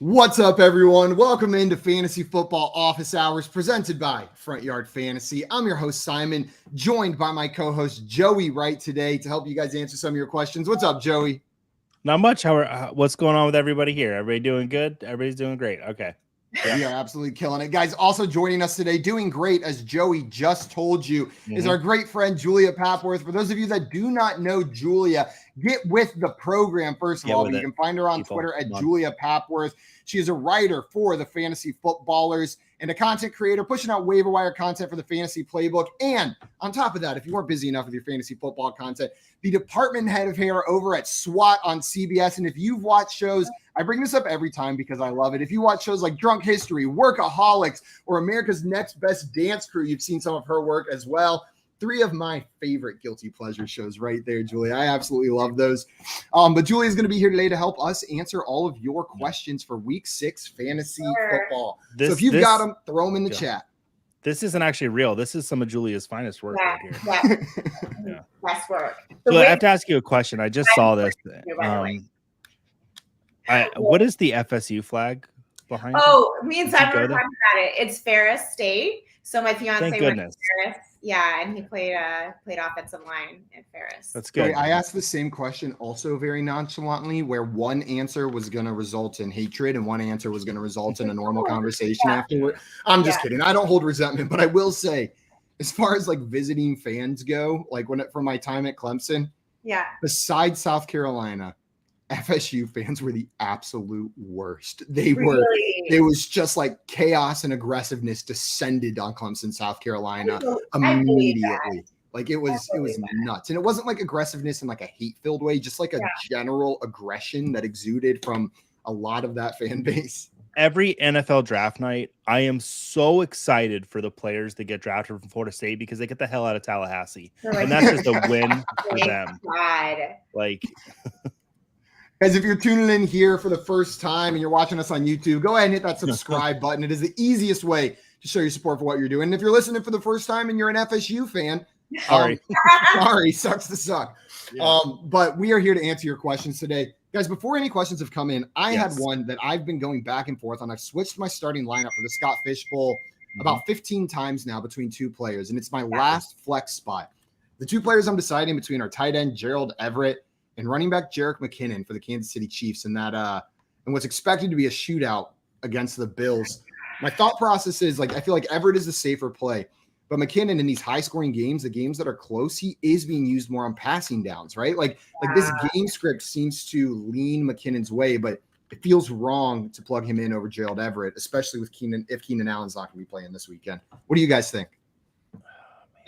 What's up, everyone? Welcome into Fantasy Football Office Hours presented by Front Yard Fantasy. I'm your host, Simon, joined by my co-host, Joey, right today to help you guys answer some of your questions. What's up, Joey? Not much. What's going on with everybody here? Everybody doing good? Everybody's doing great. Okay. Yeah. We are absolutely killing it. Guys, also joining us today, doing great, as Joey just told you, is our great friend, Julia Papworth. For those of you that do not know Julia, get with the program, first of all. But you can find her on Twitter at Julia Papworth. She is a writer for the Fantasy Footballers and a content creator pushing out waiver wire content for the Fantasy Playbook. And on top of that, if you weren't busy enough with your fantasy football content, the department head of hair over at SWAT on CBS. And if you've watched shows, I bring this up every time because I love it. If you watch shows like Drunk History, Workaholics, or America's Next Best Dance Crew, you've seen some of her work as well. 3 of my favorite guilty pleasure shows right there, Julia. I absolutely love those. But Julia is going to be here today to help us answer all of your questions for Week 6 fantasy football. So if you've got them, throw them in the chat. This isn't actually real. This is some of Julia's finest work right here. Yeah. Best work. So I have to ask you a question. I just saw this. What is the FSU flag behind you? Oh, me and Simon were talking about it. It's Ferris State. So my fiance went to Ferris. Yeah, and he played offensive line at Ferris. That's good. I asked the same question also very nonchalantly, where one answer was going to result in hatred and one answer was going to result in a normal conversation afterward. I'm just kidding. I don't hold resentment, but I will say, as far as like visiting fans go, like from my time at Clemson, besides South Carolina, FSU fans were the absolute worst. It was just like chaos and aggressiveness descended on Clemson, South Carolina immediately. Like it was nuts. And it wasn't like aggressiveness in like a hate-filled way, just like a general aggression that exuded from a lot of that fan base. Every NFL draft night, I am so excited for the players that get drafted from Florida State because they get the hell out of Tallahassee. And that's just a win for them. Like Guys, if you're tuning in here for the first time and you're watching us on YouTube, go ahead and hit that subscribe button. It is the easiest way to show your support for what you're doing. And if you're listening for the first time and you're an FSU fan, sorry, sucks to suck. Yeah. But we are here to answer your questions today. Guys, before any questions have come in, I had one that I've been going back and forth on. I've switched my starting lineup for the Scott Fish Bowl about 15 times now between 2 players, and it's my last flex spot. The 2 players I'm deciding between are tight end Gerald Everett and running back Jerick McKinnon for the Kansas City Chiefs, and what's expected to be a shootout against the Bills. My thought process is I feel like Everett is the safer play, but McKinnon in these high-scoring games, the games that are close, he is being used more on passing downs, right? Like this game script seems to lean McKinnon's way, but it feels wrong to plug him in over Gerald Everett, especially with Keenan if Keenan Allen's not going to be playing this weekend. What do you guys think?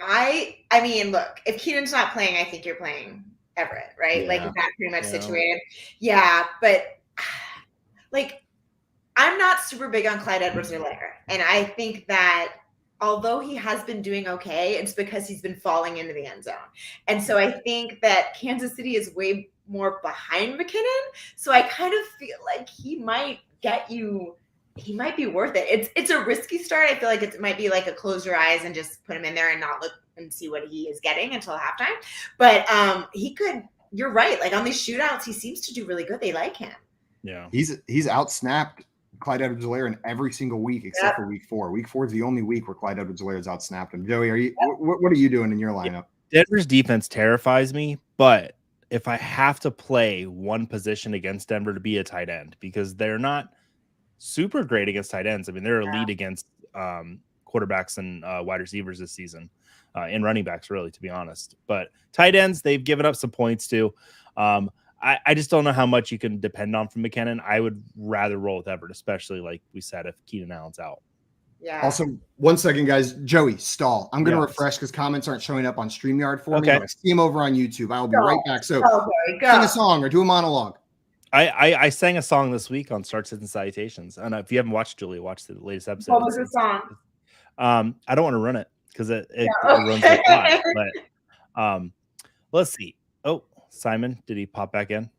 I mean, look, if Keenan's not playing, I think you're playing Everett, right? Like that pretty much situated. Yeah, but I'm not super big on Clyde Edwards-Helaire, and I think that although he has been doing okay, it's because he's been falling into the end zone. And so I think that Kansas City is way more behind McKinnon. So I kind of feel like he might be worth it. It's a risky start. I feel like it might be like a close your eyes and just put him in there and not look and see what he is getting until halftime. But you're right. Like on these shootouts, he seems to do really good. They like him. Yeah. He's out-snapped Clyde Edwards-Helaire in every single week except for week 4. Week 4 is the only week where Clyde Edwards-Helaire has outsnapped him. Joey, what are you doing in your lineup? Denver's defense terrifies me, but if I have to play one position against Denver to be a tight end, because they're not super great against tight ends. I mean, they're elite against quarterbacks and wide receivers this season. and running backs, really, to be honest. But tight ends, they've given up some points too. I just don't know how much you can depend on from McKinnon. I would rather roll with Everett, especially like we said, if Keenan Allen's out. Yeah. Also, 1 second, guys. Joey, stall. I'm going to refresh because comments aren't showing up on StreamYard for me. I see them over on YouTube. I will be right back. So sing a song or do a monologue. I sang a song this week on Start Sits and Salutations. And if you haven't watched, Julia, watch the latest episode. What was the song? I don't want to run it because it runs a lot. But let's see. Oh, Simon, did he pop back in?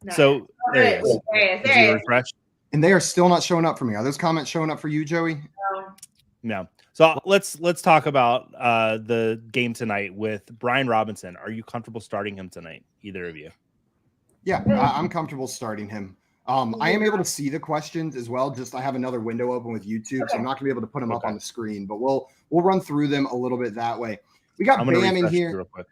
No. So there he is. Is he refreshed? And they are still not showing up for me. Are those comments showing up for you, Joey? No. So let's talk about the game tonight with Brian Robinson. Are you comfortable starting him tonight, either of you? Yeah, I'm comfortable starting him. I am able to see the questions as well. Just I have another window open with YouTube, so I'm not gonna be able to put them up on the screen, but we'll run through them a little bit that way. We got Bam in here. Real quick.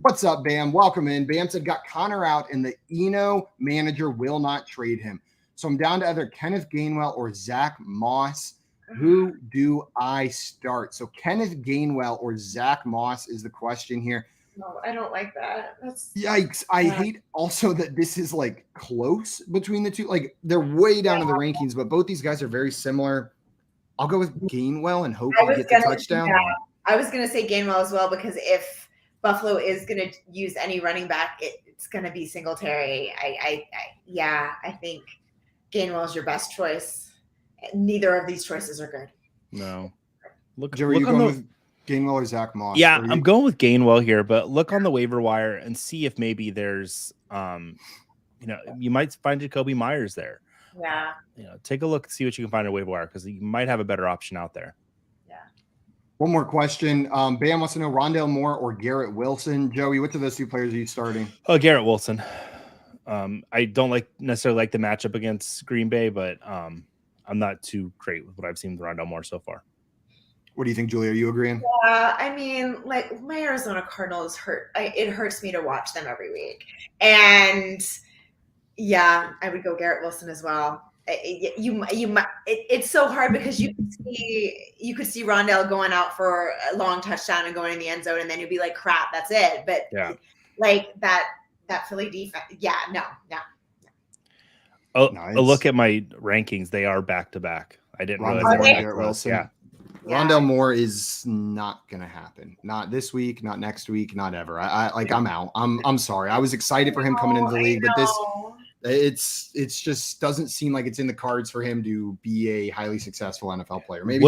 What's up, Bam? Welcome in. Bam said got Connor out, and the Eno manager will not trade him. So I'm down to either Kenneth Gainwell or Zach Moss. Who do I start? So Kenneth Gainwell or Zach Moss is the question here. No, I don't like that. That's yikes. I hate also that this is like close between the two. Like they're way down in the rankings, but both these guys are very similar. I'll go with Gainwell and hope he gets a touchdown. Yeah. I was going to say Gainwell as well, because if Buffalo is going to use any running back, it's going to be Singletary. I think Gainwell is your best choice. Neither of these choices are good. No. Joe, are you going with Gainwell or Zach Moss? Yeah, I'm going with Gainwell here, but look on the waiver wire and see if maybe there's, you might find Jacoby Myers there. Yeah. Take a look, see what you can find on waiver wire, because you might have a better option out there. Yeah. One more question. Bam wants to know Rondale Moore or Garrett Wilson. Joey, which of those two players are you starting? Oh, Garrett Wilson. I don't necessarily like the matchup against Green Bay, but I'm not too great with what I've seen with Rondale Moore so far. What do you think, Julia? Are you agreeing? Yeah, I mean, like my Arizona Cardinals it hurts me to watch them every week. And yeah, I would go Garrett Wilson as well. It's so hard because you could see Rondale going out for a long touchdown and going in the end zone, and then you'd be like, crap, that's it. But like that Philly defense, no. Oh, nice. A look at my rankings. They are back to back. I didn't realize they were Wilson. Yeah. Rondale Moore is not going to happen. Not this week, not next week, not ever. I'm out. I'm sorry. I was excited for him coming into the league, but it's just doesn't seem like it's in the cards for him to be a highly successful NFL player. Maybe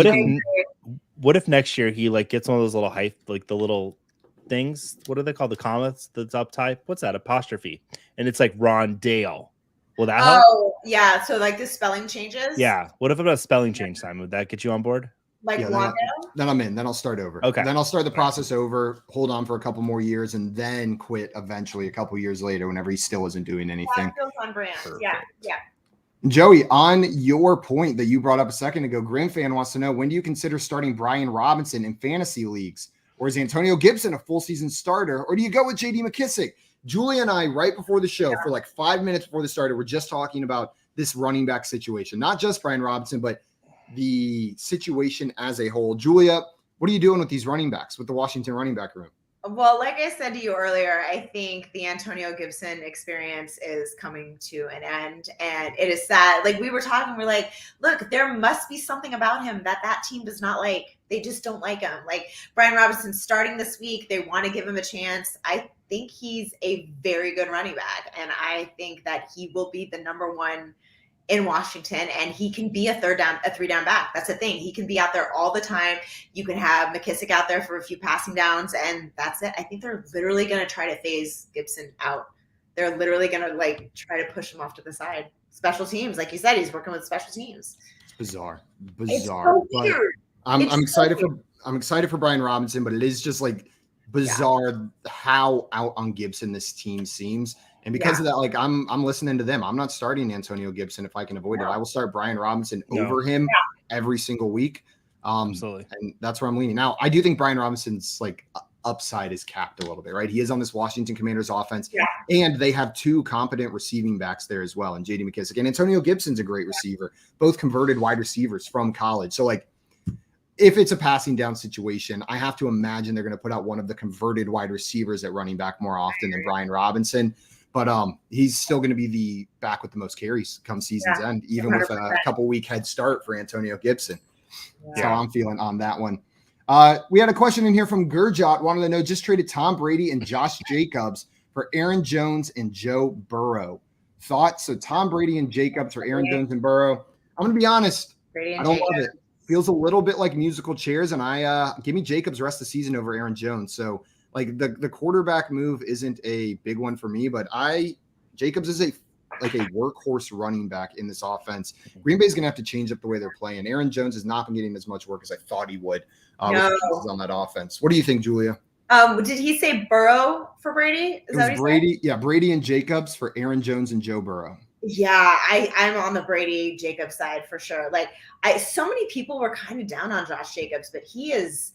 what if next year he gets one of those little the little things? What are they called? The commas that's up type. What's that? Apostrophe. And it's like Rondale. Will that help? Oh, yeah. So the spelling changes? Yeah. What if about a spelling change, Simon? Would that get you on board? Then I'm in. Then I'll start over. Okay. Then I'll start the process over, hold on for a couple more years, and then quit eventually a couple years later whenever he still isn't doing anything. That feels on brand. Perfect. Yeah. Joey, on your point that you brought up a second ago, Grim fan wants to know, when do you consider starting Brian Robinson in fantasy leagues? Or is Antonio Gibson a full season starter? Or do you go with JD McKissic? Julia and I, right before the show, for 5 minutes before the started, we're just talking about this running back situation. Not just Brian Robinson, but the situation as a whole. Julia, what are you doing with these running backs, with the Washington running back room? Well, like I said to you earlier, I think the Antonio Gibson experience is coming to an end. And it is sad. We were talking, we're like, look, there must be something about him that team does not like. They just don't like him. Brian Robinson starting this week, they want to give him a chance. I think he's a very good running back. And I think that he will be the number one in Washington, and he can be a 3-down back. That's the thing. He can be out there all the time. You can have McKissic out there for a few passing downs, and that's it. I think they're literally going to try to phase Gibson out. They're literally going to try to push him off to the side. Special teams, like you said, he's working with special teams. It's bizarre. It's so weird. I'm excited for Brian Robinson, but it is just bizarre how out on Gibson this team seems. And because of that, I'm listening to them. I'm not starting Antonio Gibson if I can avoid it. I will start Brian Robinson over him every single week. Absolutely. And that's where I'm leaning. Now, I do think Brian Robinson's upside is capped a little bit, right? He is on this Washington Commanders offense, and they have two competent receiving backs there as well, and JD McKissic. And Antonio Gibson's a great receiver, both converted wide receivers from college. So if it's a passing down situation, I have to imagine they're going to put out one of the converted wide receivers at running back more often than Brian Robinson. But he's still going to be the back with the most carries come season's end, even 100%. With a couple week head start for Antonio Gibson. That's how I'm feeling on that one. We had a question in here from Gurjot. Wanted to know, just traded Tom Brady and Josh Jacobs for Aaron Jones and Joe Burrow. Thoughts? So Tom Brady and Jacobs for Aaron Jones and Burrow. I'm going to be honest. I don't love it. Feels a little bit like musical chairs, and I give me Jacobs rest of the season over Aaron Jones. So like the quarterback move isn't a big one for me, but Jacobs is a workhorse running back in this offense. Green Bay's going to have to change up the way they're playing. Aaron Jones has not been getting as much work as I thought he would on that offense. What do you think, Julia? Did he say Burrow for Brady? Is that what Brady? Said? Yeah, Brady and Jacobs for Aaron Jones and Joe Burrow. Yeah, I'm on the Brady Jacobs side for sure. Like so many people were kind of down on Josh Jacobs, but he has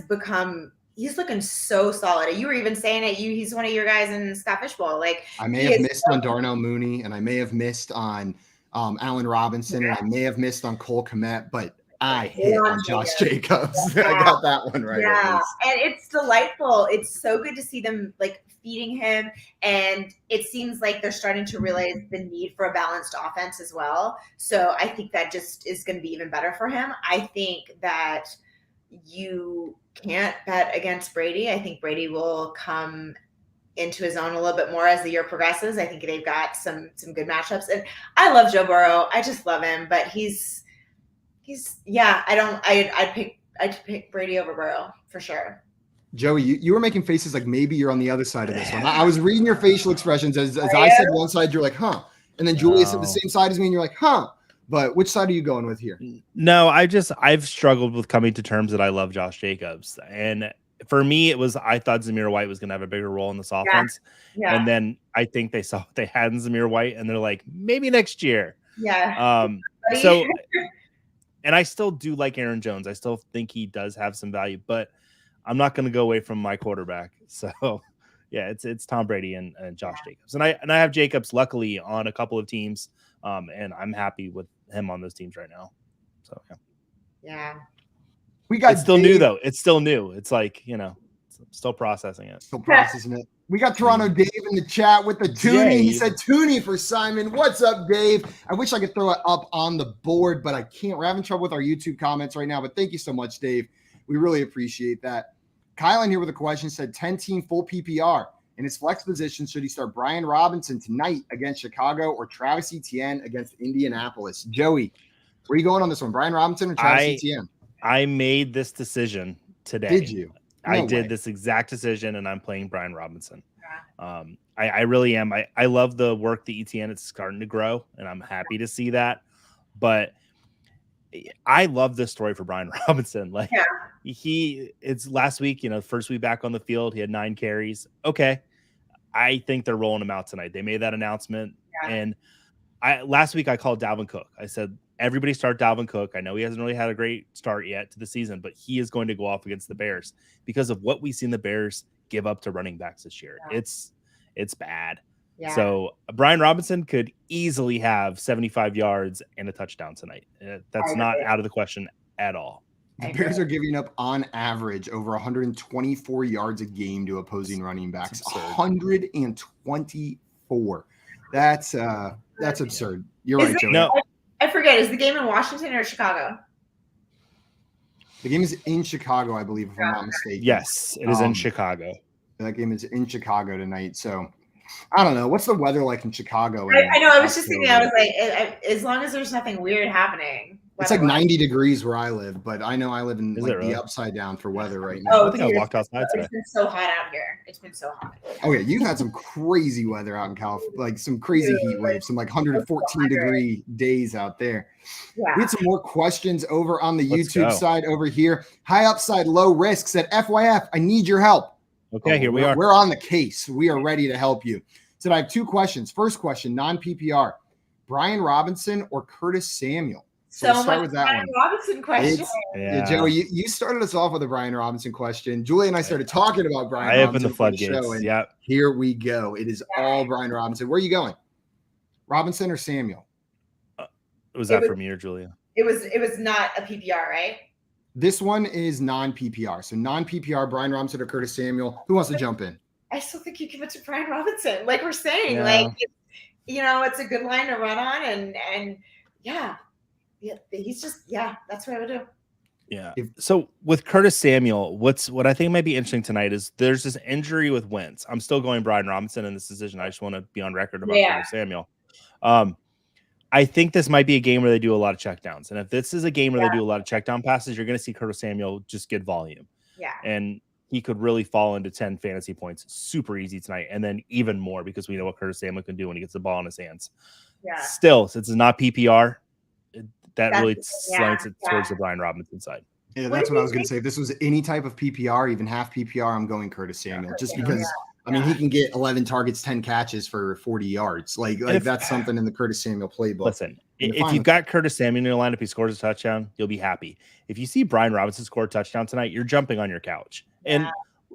become. He's looking so solid. You were even saying it. He's one of your guys in Scott Fishbowl. Like I may have missed on Darnell Mooney, and I may have missed on Allen Robinson, and I may have missed on Cole Kmet, but I hit on Josh Jacobs. I got that one right. Yeah, and it's delightful. It's so good to see them like feeding him, and it seems like they're starting to realize the need for a balanced offense as well. So I think that just is going to be even better for him. I think that you can't bet against Brady. I think Brady will come into his own a little bid more as the year progresses. I think they've got some good matchups, and I love Joe Burrow. I just love him, but I'd pick Brady over Burrow for sure. Joey, you were making faces like maybe you're on the other side of this one. I was reading your facial expressions as I said one side, you're like, huh, and then Julia said the same side as me, and you're like, huh. But which side are you going with here? No, I've struggled with coming to terms that I love Josh Jacobs. And for me, it was, I thought Zamir White was going to have a bigger role in this offense. Yeah. And then I think they saw what they had in Zamir White, and they're like, maybe next year. Yeah. So, and I still do like Aaron Jones. I still think he does have some value, but I'm not going to go away from my quarterback. So yeah, it's Tom Brady and Josh Jacobs. And I have Jacobs luckily on a couple of teams. And I'm happy with him on those teams right now. So yeah. It's still new though. It's still new. It's like, still processing it. We got Toronto Dave in the chat with the Toonie. He said Toonie for Simon. What's up, Dave? I wish I could throw it up on the board, but I can't. We're having trouble with our YouTube comments right now, but thank you so much, Dave. We really appreciate that. Kyle in here with a question said 10-team full PPR. In his flex position, should he start Brian Robinson tonight against Chicago or Travis Etienne against Indianapolis? Joey, where are you going on this one? Brian Robinson or Travis Etienne? I made this decision today. Did you? I did this exact decision, and I'm playing Brian Robinson. I really am. I love the work that Etienne is starting to grow, and I'm happy to see that. But I love this story for Brian Robinson. Like it's last week, first week back on the field, he had 9 carries. Okay. I think they're rolling him out tonight. They made that announcement. And last week I called Dalvin Cook. I said, everybody start Dalvin Cook. I know he hasn't really had a great start yet to the season, but he is going to go off against the Bears because of what we've seen the Bears give up to running backs this year. It's bad. Yeah. So Brian Robinson could easily have 75 yards and a touchdown tonight. That's not out of the question at all. The Bears are giving up on average over 124 yards a game to opposing running backs. 124. That's absurd. You're right, Joey. No, I forget. Is the game in Washington or Chicago? The game is in Chicago, I believe, if I'm not mistaken. Yes, it is in Chicago. That game is in Chicago tonight. So I don't know. What's the weather like in Chicago? I know. I was just thinking, I was like, as long as there's nothing weird happening. It's like 90 degrees where I live, but I know I live in the upside down for weather right now. Oh, I think I walked outside today. It's been so hot out here. It's been so hot. Oh, yeah. You've had some crazy weather out in California, like some crazy heat waves, some like 114 degree days out there. Yeah. We had some more questions over on the YouTube side over here. High upside, low risk said, FYF, I need your help. Okay, here we are. We're on the case. We are ready to help you. So I have 2 questions. First question, non-PPR. Brian Robinson or Curtis Samuel? So we'll start with that Brian Robinson question. Joey, you started us off with a Brian Robinson question. Julia and I started talking about Brian Robinson. I opened the floodgates. Yeah. Here we go. It is all Brian Robinson. Where are you going? Robinson or Samuel? Was that for me or Julia? It was not a PPR, right? This one is non-PPR. So non-PPR, Brian Robinson or Curtis Samuel. Who wants to jump in? I still think you give it to Brian Robinson. Like we're saying, it's a good line to run on, and he's just that's what I would do. Yeah. So with Curtis Samuel, what I think might be interesting tonight is there's this injury with Wentz. I'm still going Brian Robinson in this decision. I just want to be on record about Curtis Samuel. I think this might be a game where they do a lot of checkdowns. And if this is a game where they do a lot of checkdown passes, you're going to see Curtis Samuel just get volume. Yeah. And he could really fall into 10 fantasy points super easy tonight. And then even more because we know what Curtis Samuel can do when he gets the ball in his hands. Yeah. Still, since it's not PPR, that really slants it towards the Brian Robinson side. Yeah, that's what I was going to say. If this was any type of PPR, even half PPR, I'm going Curtis Samuel just because – I mean, he can get 11 targets, 10 catches for 40 yards. Like that's something in the Curtis Samuel playbook. Listen, if you've got Curtis Samuel in your lineup, he scores a touchdown, you'll be happy. If you see Brian Robinson score a touchdown tonight, you're jumping on your couch. And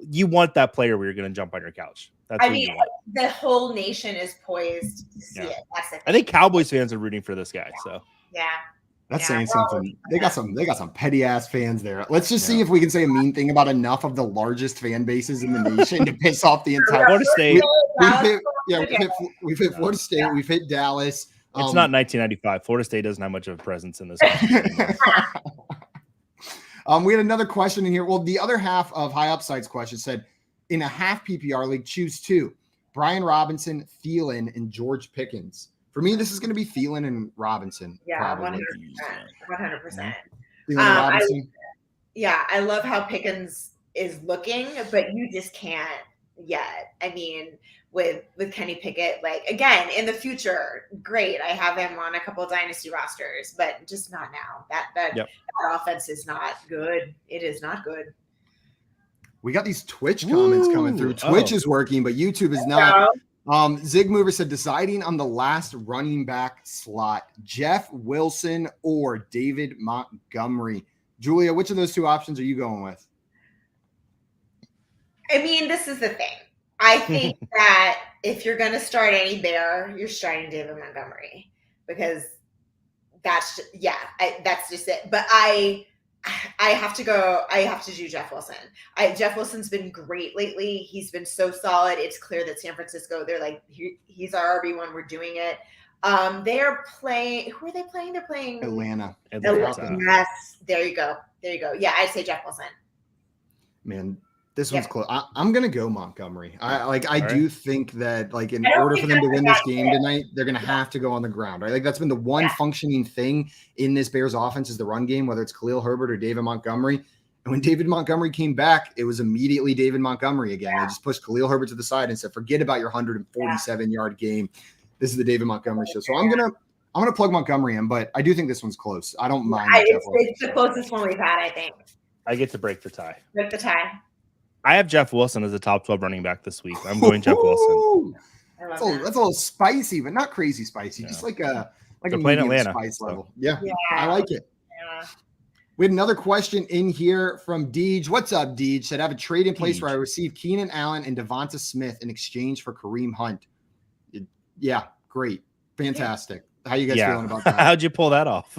you want that player where you're going to jump on your couch. That's what you want. The whole nation is poised to see it. That's the thing. I think Cowboys fans are rooting for this guy. So that's saying something. They got some petty ass fans there. Let's just see if we can say a mean thing about enough of the largest fan bases in the nation to piss off the entire Florida State. We've hit Florida State. We've hit Dallas. It's not 1995. Florida State doesn't have much of a presence in this. We had another question in here. Well, the other half of High Upside's question said, in a half PPR league, choose two: Brian Robinson, Thielen, and George Pickens. For me, this is going to be Thielen and Robinson. Yeah, 100%. Robinson. I love how Pickens is looking, but you just can't yet. I mean, with Kenny Pickett, like again in the future, great. I have him on a couple of dynasty rosters, but just not now. That offense is not good. It is not good. We got these Twitch comments coming through. Twitch is working, but YouTube is not. Zig Mover said, deciding on the last running back slot, Jeff Wilson or David Montgomery. Julia, which of those two options are you going with? I mean, this is the thing. I think that if you're going to start any bear, you're starting David Montgomery because that's just it. But I have to go. I have to do Jeff Wilson. Jeff Wilson's been great lately. He's been so solid. It's clear that San Francisco, they're like, he's our RB1. We're doing it. They are playing. Who are they playing? They're playing Atlanta. Yes. There you go. Yeah, I'd say Jeff Wilson. Man, this one's close. I'm gonna go Montgomery. I do think that in order for them to win this game tonight, they're gonna have to go on the ground. Right? Like that's been the one functioning thing in this Bears offense is the run game, whether it's Khalil Herbert or David Montgomery. And when David Montgomery came back, it was immediately David Montgomery again. They just pushed Khalil Herbert to the side and said, "Forget about your 147-yard game. This is the David Montgomery show." So I'm gonna plug Montgomery in, but I do think this one's close. I don't mind. It's the closest one we've had, I think. I get to break the tie. Break the tie. I have Jeff Wilson as a top 12 running back this week. I'm going Jeff Wilson. That's a little spicy, but not crazy spicy. Just like a medium Atlanta, spice level. Yeah, I like it. Yeah. We had another question in here from Deej. What's up, Deej? Said, I have a trade in place where I receive Keenan Allen and Devonta Smith in exchange for Kareem Hunt. Yeah, great. Fantastic. How you guys feeling about that? How'd you pull that off?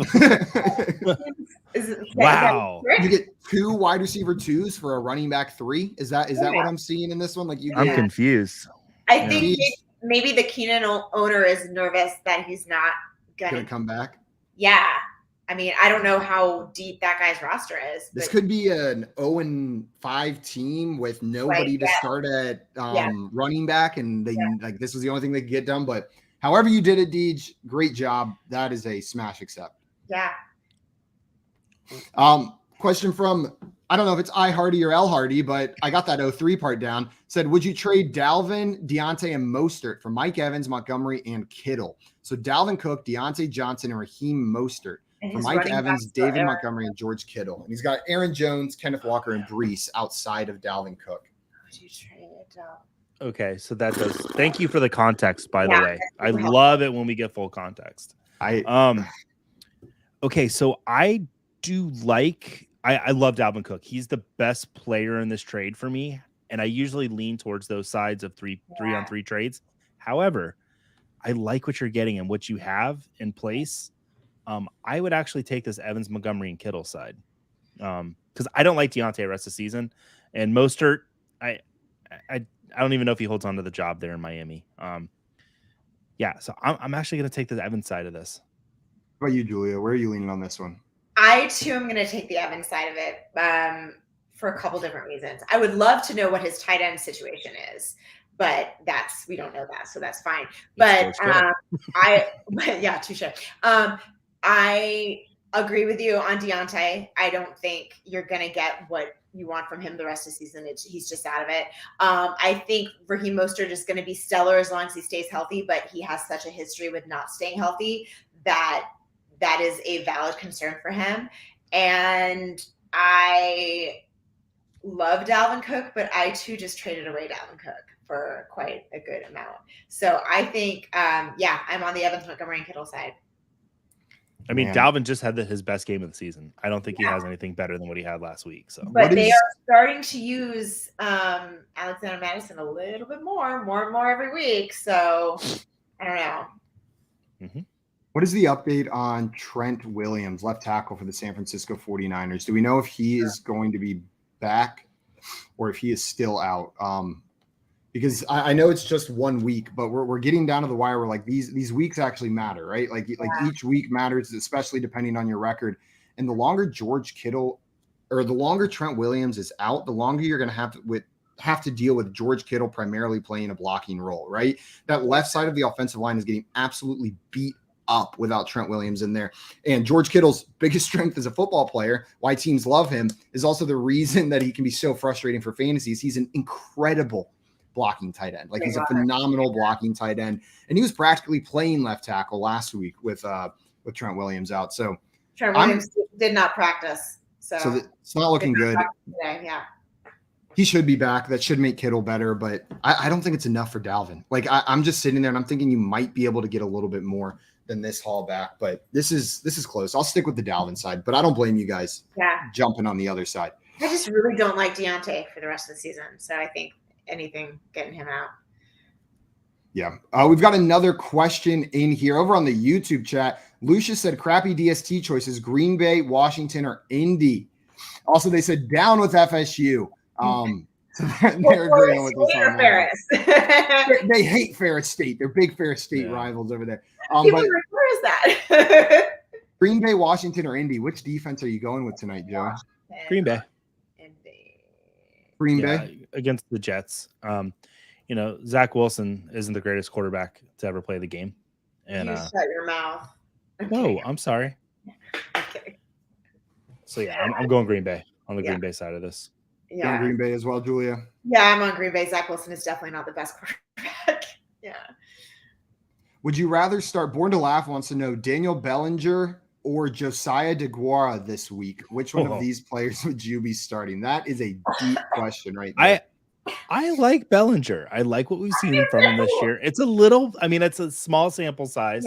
Wow. You get 2 wide receiver 2s for a running back 3. Is that what I'm seeing in this one? I'm confused. I think maybe the Keenan owner is nervous that he's not gonna come back. Yeah. I mean, I don't know how deep that guy's roster is. This could be an 0-5 team with nobody to start at running back, and this was the only thing they could get done. But however you did it, Deej, great job. That is a smash accept. Yeah. Question from, I don't know if it's I Hardy or L Hardy, but I got that 03 part down. Said, would you trade Dalvin, Deontay, and Mostert for Mike Evans, Montgomery, and Kittle? So Dalvin Cook, Deontay Johnson, and Raheem Mostert for Mike Evans, David Montgomery, and George Kittle. And he's got Aaron Jones, Kenneth Walker, and Brees outside of Dalvin Cook. Would you trade it? Okay, so that does. Thank you for the context, by the way. I love it when we get full context. Okay, so I do I love Dalvin Cook. He's the best player in this trade for me, and I usually lean towards those sides of 3-on-3 trades. However, I like what you're getting and what you have in place. I would actually take this Evans, Montgomery, and Kittle side. because I don't like Deontay the rest of the season, and Mostert, I don't even know if he holds on to the job there in Miami. So I'm actually going to take the Evans side of this. How about you, Julia? Where are you leaning on this one? I too am going to take the Evans side of it for a couple different reasons. I would love to know what his tight end situation is, but we don't know that, so that's fine. But touche. I agree with you on Deontay. I don't think you're going to get what you want from him the rest of the season. He's just out of it. I think Raheem Mostert is going to be stellar as long as he stays healthy, but he has such a history with not staying healthy that is a valid concern for him. And I love Dalvin Cook, but I too just traded away Dalvin Cook for quite a good amount. So I think, I'm on the Evans, Montgomery, and Kittle side. I mean, Dalvin just had his best game of the season. I don't think he has anything better than what he had last week. So, but they are starting to use Alexander Madison a little bit more and more every week. So I don't know. Mm-hmm. What is the update on Trent Williams, left tackle for the San Francisco 49ers? Do we know if he is going to be back or if he is still out? Because I know it's just 1 week, but we're getting down to the wire where like these weeks actually matter, right? Like each week matters, especially depending on your record. And the longer the longer Trent Williams is out, the longer you're going to have to deal with George Kittle primarily playing a blocking role, right? That left side of the offensive line is getting absolutely beat up without Trent Williams in there. And George Kittle's biggest strength as a football player, why teams love him, is also the reason that he can be so frustrating for fantasies. He's an incredible blocking tight end. Like he's a phenomenal blocking tight end. And he was practically playing left tackle last week with Trent Williams out. So Trent Williams did not practice. So it's not looking good. Today, yeah. He should be back. That should make Kittle better, but I don't think it's enough for Dalvin. Like I'm just sitting there and I'm thinking you might be able to get a little bit more than this haul back, but this is close. I'll stick with the Dalvin side, but I don't blame you guys jumping on the other side. I just really don't like Deontay for the rest of the season. So I think anything getting him out. Yeah. We've got another question in here over on the YouTube chat. Lucius said crappy DST choices, Green Bay, Washington, or Indy. Also, they said down with FSU. They're agreeing with us on that. They hate Ferris State. They're big Ferris State rivals over there. Where is that? Green Bay, Washington, or Indy? Which defense are you going with tonight, Joe? Green Bay. Green Bay against the Jets. Zach Wilson isn't the greatest quarterback to ever play the game. And you shut your mouth. Okay. No, I'm sorry. Okay. So I'm going Green Bay on the Green Bay side of this. Yeah, Green Bay as well, Julia. Yeah, I'm on Green Bay. Zach Wilson is definitely not the best quarterback. Yeah. Would you rather start? Born to Laugh wants to know Daniel Bellinger or Josiah DeGuara this week. Which one of these players would you be starting? That is a deep question, right there. I like Bellinger. I like what we've seen from him this year. It's it's a small sample size,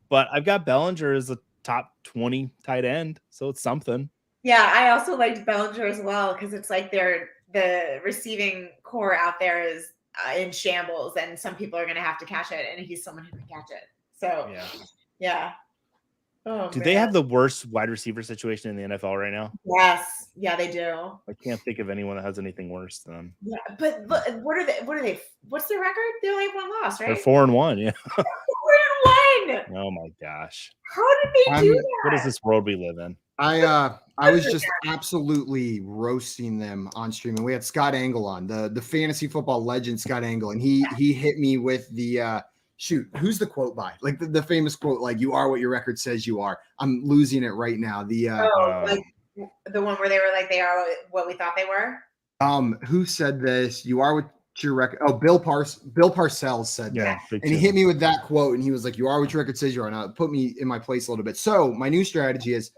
but I've got Bellinger as a top 20 tight end, so it's something. Yeah, I also liked Bellinger as well because it's like the receiving core out there is in shambles, and some people are going to have to catch it, and he's someone who can catch it. So, yeah. Oh, do they have the worst wide receiver situation in the NFL right now? Yes. Yeah, they do. I can't think of anyone that has anything worse than them. Yeah, but what are they? What's their record? They only have one loss, right? They're 4-1. Yeah. 4-1. Oh my gosh. How did they do that? What is this world we live in? I was just absolutely roasting them on stream, and we had Scott Angle on, the fantasy football legend Scott Angle, and he hit me with the who's the quote by? Like the famous quote, like "You are what your record says you are." I'm losing it right now. Like the one where they were like, "They are what we thought they were." Who said this? You are what your record. Oh, Bill Parcells said that, and he hit me with that quote, and he was like, "You are what your record says you are." Now it put me in my place a little bit. So my new strategy is,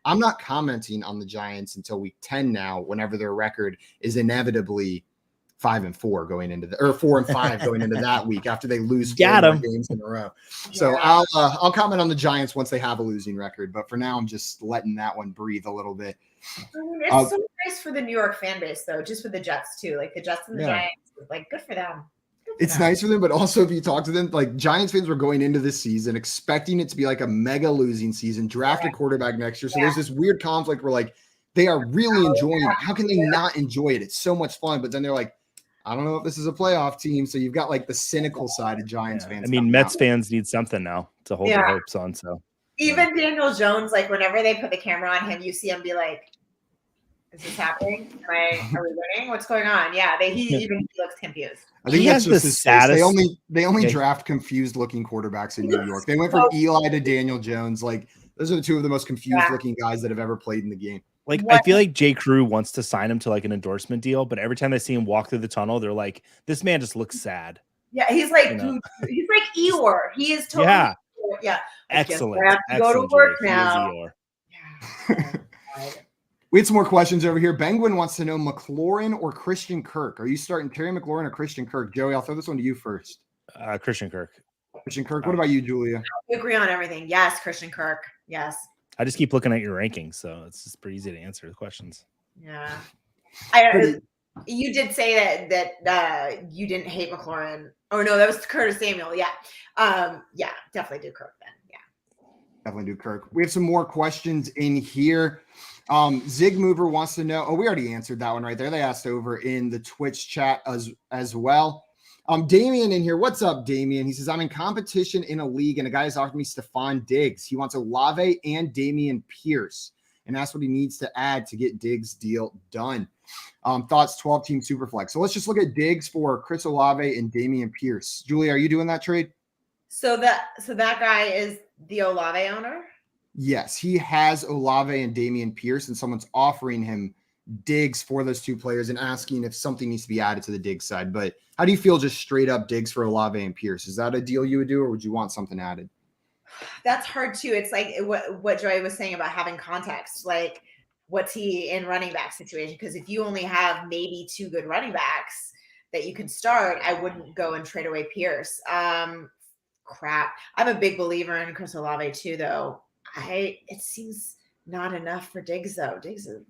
I'm not commenting on the Giants until week 10 now, whenever their record is inevitably 5-4 going into 4-5 going into that week after they lose 4 more games in a row. So I'll comment on the Giants once they have a losing record, but for now I'm just letting that one breathe a little bit. It's so nice for the New York fan base though, just for the Jets too. Like the Jets and the Giants, like good for them. It's nice for them, but also if you talk to them, like Giants fans were going into this season expecting it to be like a mega losing season, draft a quarterback next year. So there's this weird conflict where like they are really enjoying it. How can they not enjoy it? It's so much fun. But then they're like, I don't know if this is a playoff team. So you've got like the cynical side of Giants fans. I mean, Mets fans need something now to hold their hopes on. So even Daniel Jones, like whenever they put the camera on him, you see him be like, is this happening? Are we winning? What's going on? Yeah, he looks confused. I think that's just his saddest. They only draft confused looking quarterbacks in New York. They went from Eli to Daniel Jones. Like those are the two of the most confused looking guys that have ever played in the game. Like I feel like J. Crew wants to sign him to like an endorsement deal, but every time they see him walk through the tunnel, they're like, "This man just looks sad." Yeah, he's like Eeyore. He is totally excellent. I have to go to work now. Yeah. We had some more questions over here. Penguin wants to know McLaurin or Christian Kirk. Are you starting Terry McLaurin or Christian Kirk? Joey, I'll throw this one to you first. Christian Kirk. Christian Kirk. What about you, Julia? We agree on everything. Yes, Christian Kirk. Yes. I just keep looking at your rankings, so it's just pretty easy to answer the questions. Yeah. You did say that you didn't hate McLaurin. Oh no, that was Curtis Samuel. Yeah. Definitely do Kirk then. Yeah. Definitely do Kirk. We have some more questions in here. Zig Mover wants to know. Oh, we already answered that one right there. They asked over in the Twitch chat as well. Damien in here. What's up, Damien? He says, I'm in competition in a league, and a guy has offered me Stephon Diggs. He wants Olave and Dameon Pierce, and that's what he needs to add to get Diggs' deal done. Thoughts, 12-team Superflex. So let's just look at Diggs for Chris Olave and Dameon Pierce. Julie, are you doing that trade? So that guy is the Olave owner? Yes, he has Olave and Dameon Pierce, and someone's offering him Diggs for those two players and asking if something needs to be added to the Diggs side. But how do you feel just straight up Diggs for Olave and Pierce? Is that a deal you would do, or would you want something added? That's hard too. It's like what Joey was saying about having context. Like, what's he in running back situation? Because if you only have maybe two good running backs that you can start, I wouldn't go and trade away Pierce. Crap. I'm a big believer in Chris Olave too, though. It seems not enough for Diggs though. Diggs is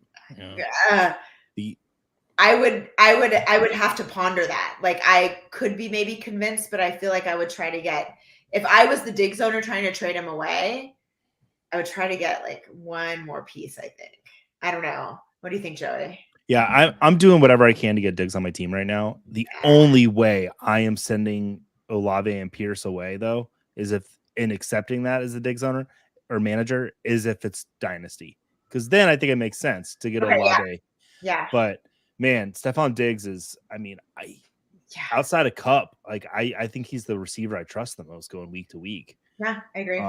I would have to ponder that. Like I could be maybe convinced, but I feel like I would try to get, if I was the Diggs owner trying to trade him away, I would try to get like one more piece, I think. I don't know. What do you think, Joey? Yeah, I'm doing whatever I can to get Diggs on my team right now. The only way I am sending Olave and Pierce away though is if in accepting that as a Diggs owner or manager is if it's dynasty. Because then I think it makes sense to get Olave. Yeah. But man, Stephon Diggs is, I mean, outside of Cup, like I think he's the receiver I trust the most going week to week. Yeah, I agree.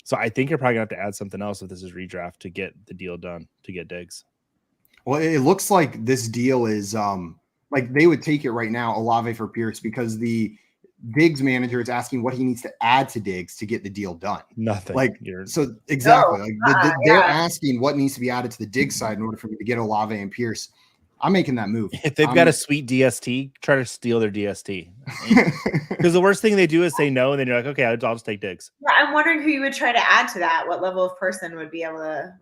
So I think you're probably gonna have to add something else if this is redraft to get the deal done to get Diggs. Well, it looks like this deal is like they would take it right now, Olave for Pierce, because the Diggs manager is asking what he needs to add to Diggs to get the deal done. Nothing. Like so exactly. They're asking what needs to be added to the Diggs side in order for me to get Olave and Pierce. I'm making that move. If they've got a sweet DST, try to steal their DST. Because the worst thing they do is say no, and then you're like, okay, I'll just take Diggs. Yeah, I'm wondering who you would try to add to that. What level of person would be able to?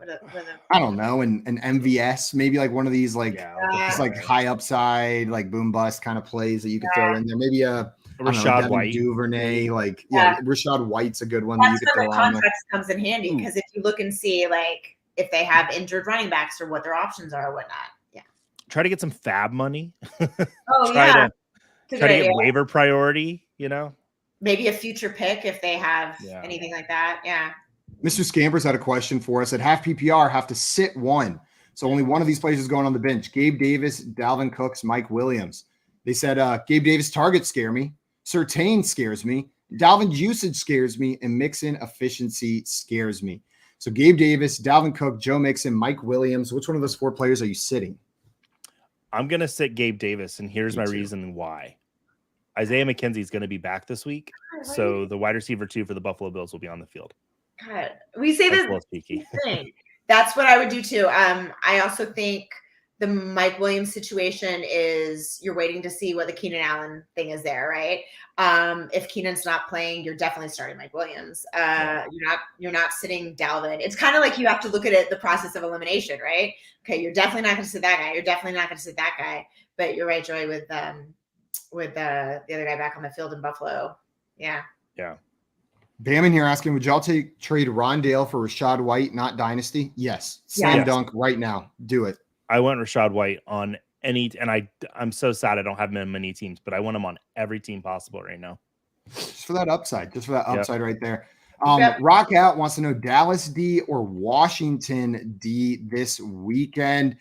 I don't know. An MVS, maybe like one of these like just like high upside, like boom bust kind of plays that you could throw in there. Maybe a Rashad White, Duvernay, like Rashad White's a good one. That's where the context comes in handy, because if you look and see like if they have injured running backs or what their options are or whatnot. Try to get some fab money. Try to get waiver priority, you know? Maybe a future pick if they have anything like that. Yeah. Mr. Scampers had a question for us. At half PPR, have to sit one. So only one of these players is going on the bench. Gabe Davis, Dalvin Cooks, Mike Williams. They said Gabe Davis targets scare me. Surtain scares me. Dalvin's usage scares me. And Mixon efficiency scares me. So Gabe Davis, Dalvin Cook, Joe Mixon, Mike Williams. Which one of those four players are you sitting? I'm going to sit Gabe Davis, and here's my reason why. Isaiah McKenzie is going to be back this week, so the wide receiver 2 for the Buffalo Bills will be on the field. God, we say this. That's what I would do too. I also think the Mike Williams situation is you're waiting to see what the Keenan Allen thing is there, right? If Keenan's not playing, you're definitely starting Mike Williams. You're not sitting Dalvin. It's kind of like you have to look at it, the process of elimination, right? Okay, you're definitely not going to sit that guy. You're definitely not going to sit that guy. But you're right, Joey, with the other guy back on the field in Buffalo. Yeah. Yeah. Bam in here asking, would y'all trade Rondale for Rashad White, not Dynasty? Yes. Slam dunk right now. Do it. I want Rashad White on any, and I'm so sad I don't have him in many teams, but I want him on every team possible right now. Just for that upside. Right there. Rock Out wants to know Dallas D or Washington D this weekend.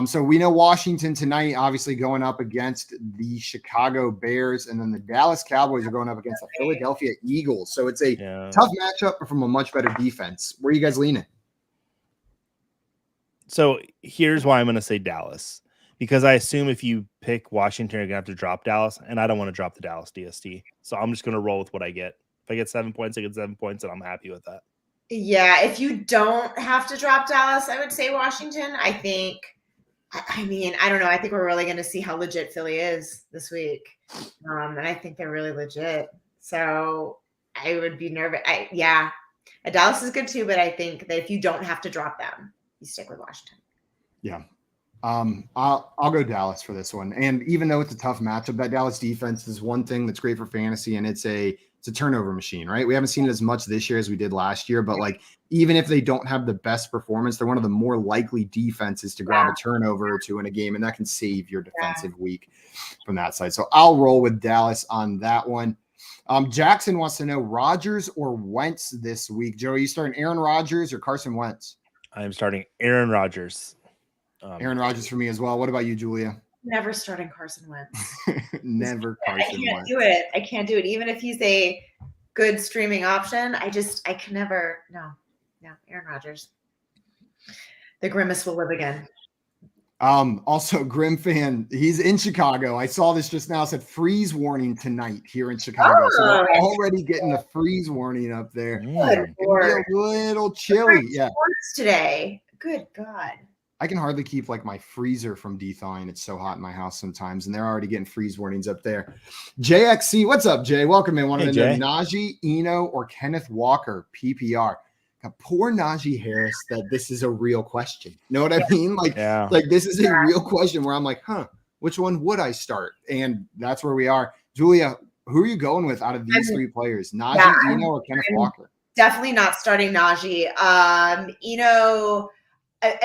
So we know Washington tonight, obviously going up against the Chicago Bears, and then the Dallas Cowboys are going up against the Philadelphia Eagles. So it's a tough matchup, but from a much better defense. Where are you guys leaning? So here's why I'm going to say Dallas, because I assume if you pick Washington, you're going to have to drop Dallas, and I don't want to drop the Dallas DST. So I'm just going to roll with what I get. If I get 7 points, I get 7 points, and I'm happy with that. Yeah, if you don't have to drop Dallas, I would say Washington. I don't know. I think we're really going to see how legit Philly is this week. And I think they're really legit. So I would be nervous. Dallas is good too, but I think that if you don't have to drop them, you stick with Washington. Yeah. I'll go Dallas for this one. And even though it's a tough matchup, that Dallas defense is one thing that's great for fantasy, and it's a turnover machine, right? We haven't seen it as much this year as we did last year, but like even if they don't have the best performance, they're one of the more likely defenses to grab a turnover or two in a game, and that can save your defensive week from that side. So I'll roll with Dallas on that one. Jackson wants to know Rodgers or Wentz this week. Joe, are you starting Aaron Rodgers or Carson Wentz? I'm starting Aaron Rodgers. Aaron Rodgers for me as well. What about you, Julia? Never starting Carson Wentz. Never Carson Wentz. I can't do it. Even if he's a good streaming option, I can never. No, Aaron Rodgers. The grimace will live again. Also, Grim fan, he's in Chicago. I saw this just now. Said freeze warning tonight here in Chicago. So we're already getting the freeze warning up there. Good Lord. A little chilly. Yeah. Today. Good God. I can hardly keep like my freezer from thawing. It's so hot in my house sometimes, and they're already getting freeze warnings up there. JXC, what's up, Jay? Welcome in. Wanted to know Najee, Eno, or Kenneth Walker PPR. Got poor Najee Harris that this is a real question. You know what I mean? Like this is a real question where I'm like, which one would I start? And that's where we are. Julia, who are you going with out of these three players? Najee, Eno, or Kenneth Walker? Definitely not starting Najee. Eno. I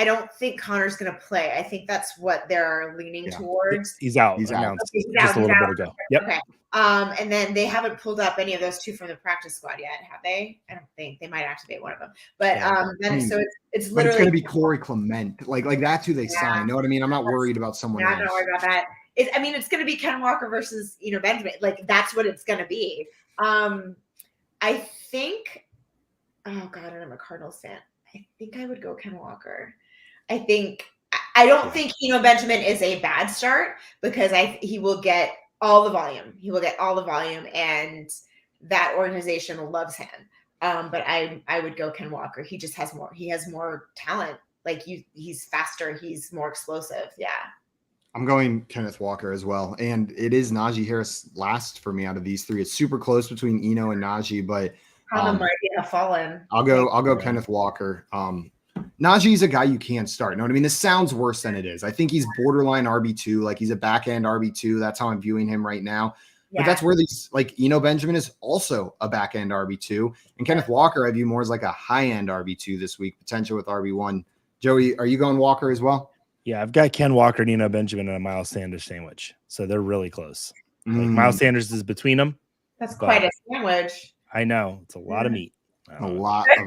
don't think Connor's going to play. I think that's what they're leaning towards. He's out. He's out. Just a little bit ago. Yep. Okay. And then they haven't pulled up any of those two from the practice squad yet, have they? I don't think they might activate one of them. But so it's literally it's going to be Corey Clement. Like that's who they sign. You know what I mean? I'm not worried about someone else. I'm not worried about that. It's going to be Ken Walker versus Benjamin. Like that's what it's going to be. I think. Oh God, and I'm a Cardinals fan. I think I would go Ken Walker. I don't think Benjamin is a bad start because he will get all the volume. He will get all the volume, and that organization loves him. But I would go Ken Walker. He just has more. He has more talent. Like he's faster. He's more explosive. Yeah. I'm going Kenneth Walker as well, and it is Najee Harris last for me out of these three. It's super close between Eno and Najee, but. Might have fallen. I'll go Kenneth Walker. Najee's a guy you can't start. You know what I mean? This sounds worse than it is. I think he's borderline RB2. Like he's a back end RB2. That's how I'm viewing him right now. Yeah. But that's where these Benjamin is also a back end RB2. And Kenneth Walker, I view more as like a high end RB2 this week, potential with RB1. Joey, are you going Walker as well? Yeah, I've got Ken Walker, Eno Benjamin, and a Miles Sanders sandwich. So they're really close. Like Miles Sanders is between them. That's quite a sandwich. I know. It's a lot of meat. A lot of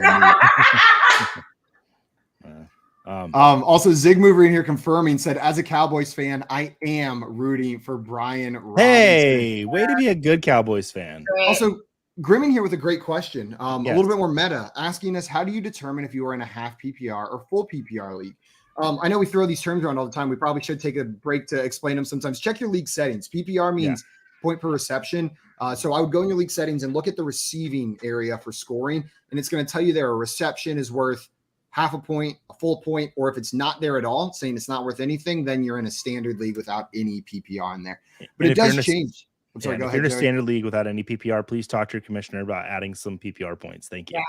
meat. Also, Zig Mover in here confirming said, as a Cowboys fan, I am rooting for Brian Robinson. Hey, way to be a good Cowboys fan. Also, Grim in here with a great question. A little bit more meta, asking us, how do you determine if you are in a half PPR or full PPR league? I know we throw these terms around all the time. We probably should take a break to explain them sometimes. Check your league settings. PPR means point per reception. So I would go in your league settings and look at the receiving area for scoring, and it's going to tell you there a reception is worth half a point, a full point, or if it's not there at all, saying it's not worth anything, then you're in a standard league without any PPR in there. But it does change. I'm sorry, go ahead. If you're in a standard league without any PPR, please talk to your commissioner about adding some PPR points. Thank you.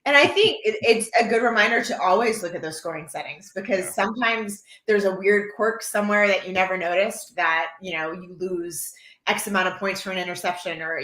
And I think it's a good reminder to always look at those scoring settings, because sometimes there's a weird quirk somewhere that you never noticed, that, you lose X amount of points for an interception or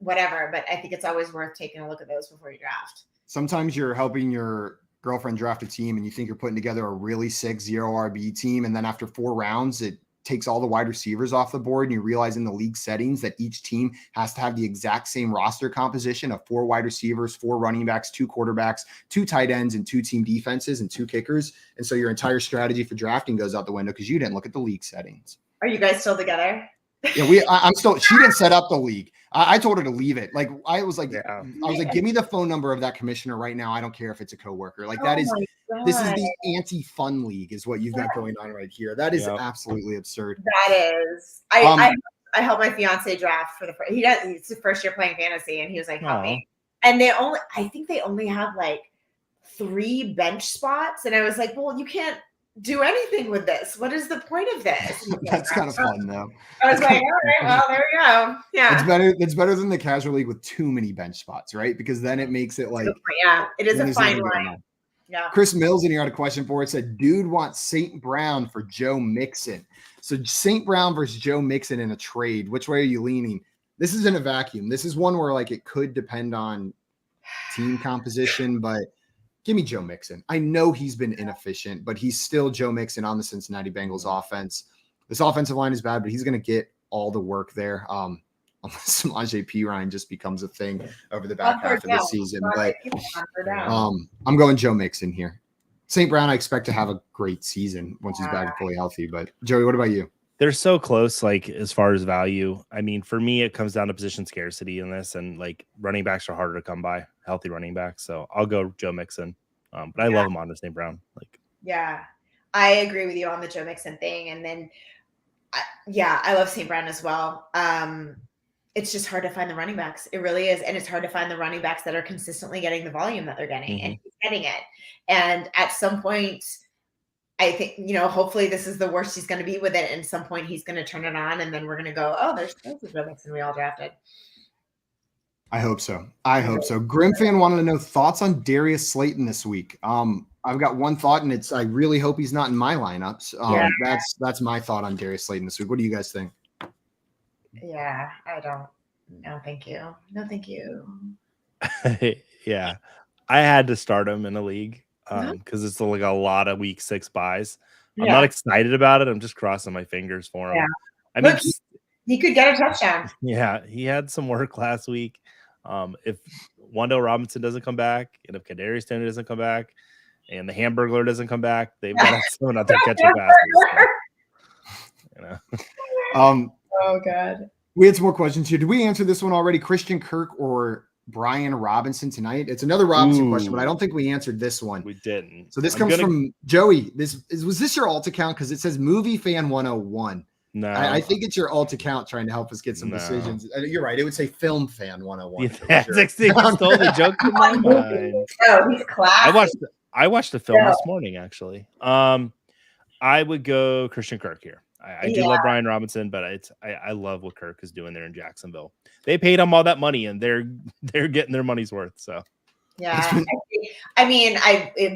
whatever. But I think it's always worth taking a look at those before you draft. Sometimes you're helping your girlfriend draft a team and you think you're putting together a really sick 0 RB team. And then after 4 rounds, it takes all the wide receivers off the board, and you realize in the league settings that each team has to have the exact same roster composition of 4 wide receivers, 4 running backs, 2 quarterbacks, 2 tight ends, and 2 team defenses and 2 kickers. And so your entire strategy for drafting goes out the window because you didn't look at the league settings. Are you guys still together? Yeah, she didn't set up the league. I told her to leave it. Like, I was like, give me the phone number of that commissioner right now. I don't care if it's a coworker. Like, this is the anti-fun league is what you've got going on right here. That is absolutely absurd. That is. I helped my fiance draft for it's his first year playing fantasy, and he was like, help me. And I think they only have like 3 bench spots. And I was like, well, you can't do anything with this. What is the point of this? That's kind of fun though. I was like, all right, well, there we go. Yeah. It's better than the casual league with too many bench spots, right? Because then it makes it like, it is a fine line. Yeah. Chris Mills in here had a question for it. Said, dude wants St. Brown for Joe Mixon. So St. Brown versus Joe Mixon in a trade. Which way are you leaning? This is in a vacuum. This is one where like it could depend on team composition, but give me Joe Mixon. I know he's been inefficient, but he's still Joe Mixon on the Cincinnati Bengals offense. This offensive line is bad, but he's going to get all the work there. Unless Samaje Perine just becomes a thing over the back half of the season. But I'm going Joe Mixon here. St. Brown, I expect to have a great season once he's back fully healthy. But Joey, what about you? They're so close, like as far as value. I mean, for me, it comes down to position scarcity in this, and like running backs are harder to come by, healthy running backs. So I'll go Joe Mixon. But I love him on St. Brown. I agree with you on the Joe Mixon thing. And then, I love St. Brown as well. It's just hard to find the running backs. It really is. And it's hard to find the running backs that are consistently getting the volume that they're getting and he's getting it. And at some point, I think, hopefully this is the worst he's going to be with it. And at some point he's going to turn it on, and then we're going to go, oh, there's Joe Mixon we all drafted. I hope so. Grim fan wanted to know thoughts on Darius Slayton this week. I've got one thought, and it's I really hope he's not in my lineups. That's my thought on Darius Slayton this week. What do you guys think? Yeah, I don't. No, thank you. No, thank you. Yeah, I had to start him in a league because it's like a lot of week 6 buys. I'm not excited about it. I'm just crossing my fingers for him. Yeah. I mean, he could get a touchdown. Yeah, he had some work last week. If Wando Robinson doesn't come back, and if Kadarius Toney doesn't come back, and the Hamburglar doesn't come back, they've got someone out there catching passes. Oh God. We had some more questions here. Did we answer this one already? Christian Kirk or Brian Robinson tonight? It's another Robinson question, but I don't think we answered this one. We didn't. So this comes from Joey. Was this your alt account? Because it says Movie Fan 101. No, I think it's your alt account trying to help us get some decisions. You're right. It would say Film Fan 101. Yeah, that's totally joking in my mind. Oh, he's class. I watched the film this morning, actually. I would go Christian Kirk here. I do love Brian Robinson, but I love what Kirk is doing there in Jacksonville. They paid him all that money, and they're getting their money's worth. So yeah, I mean,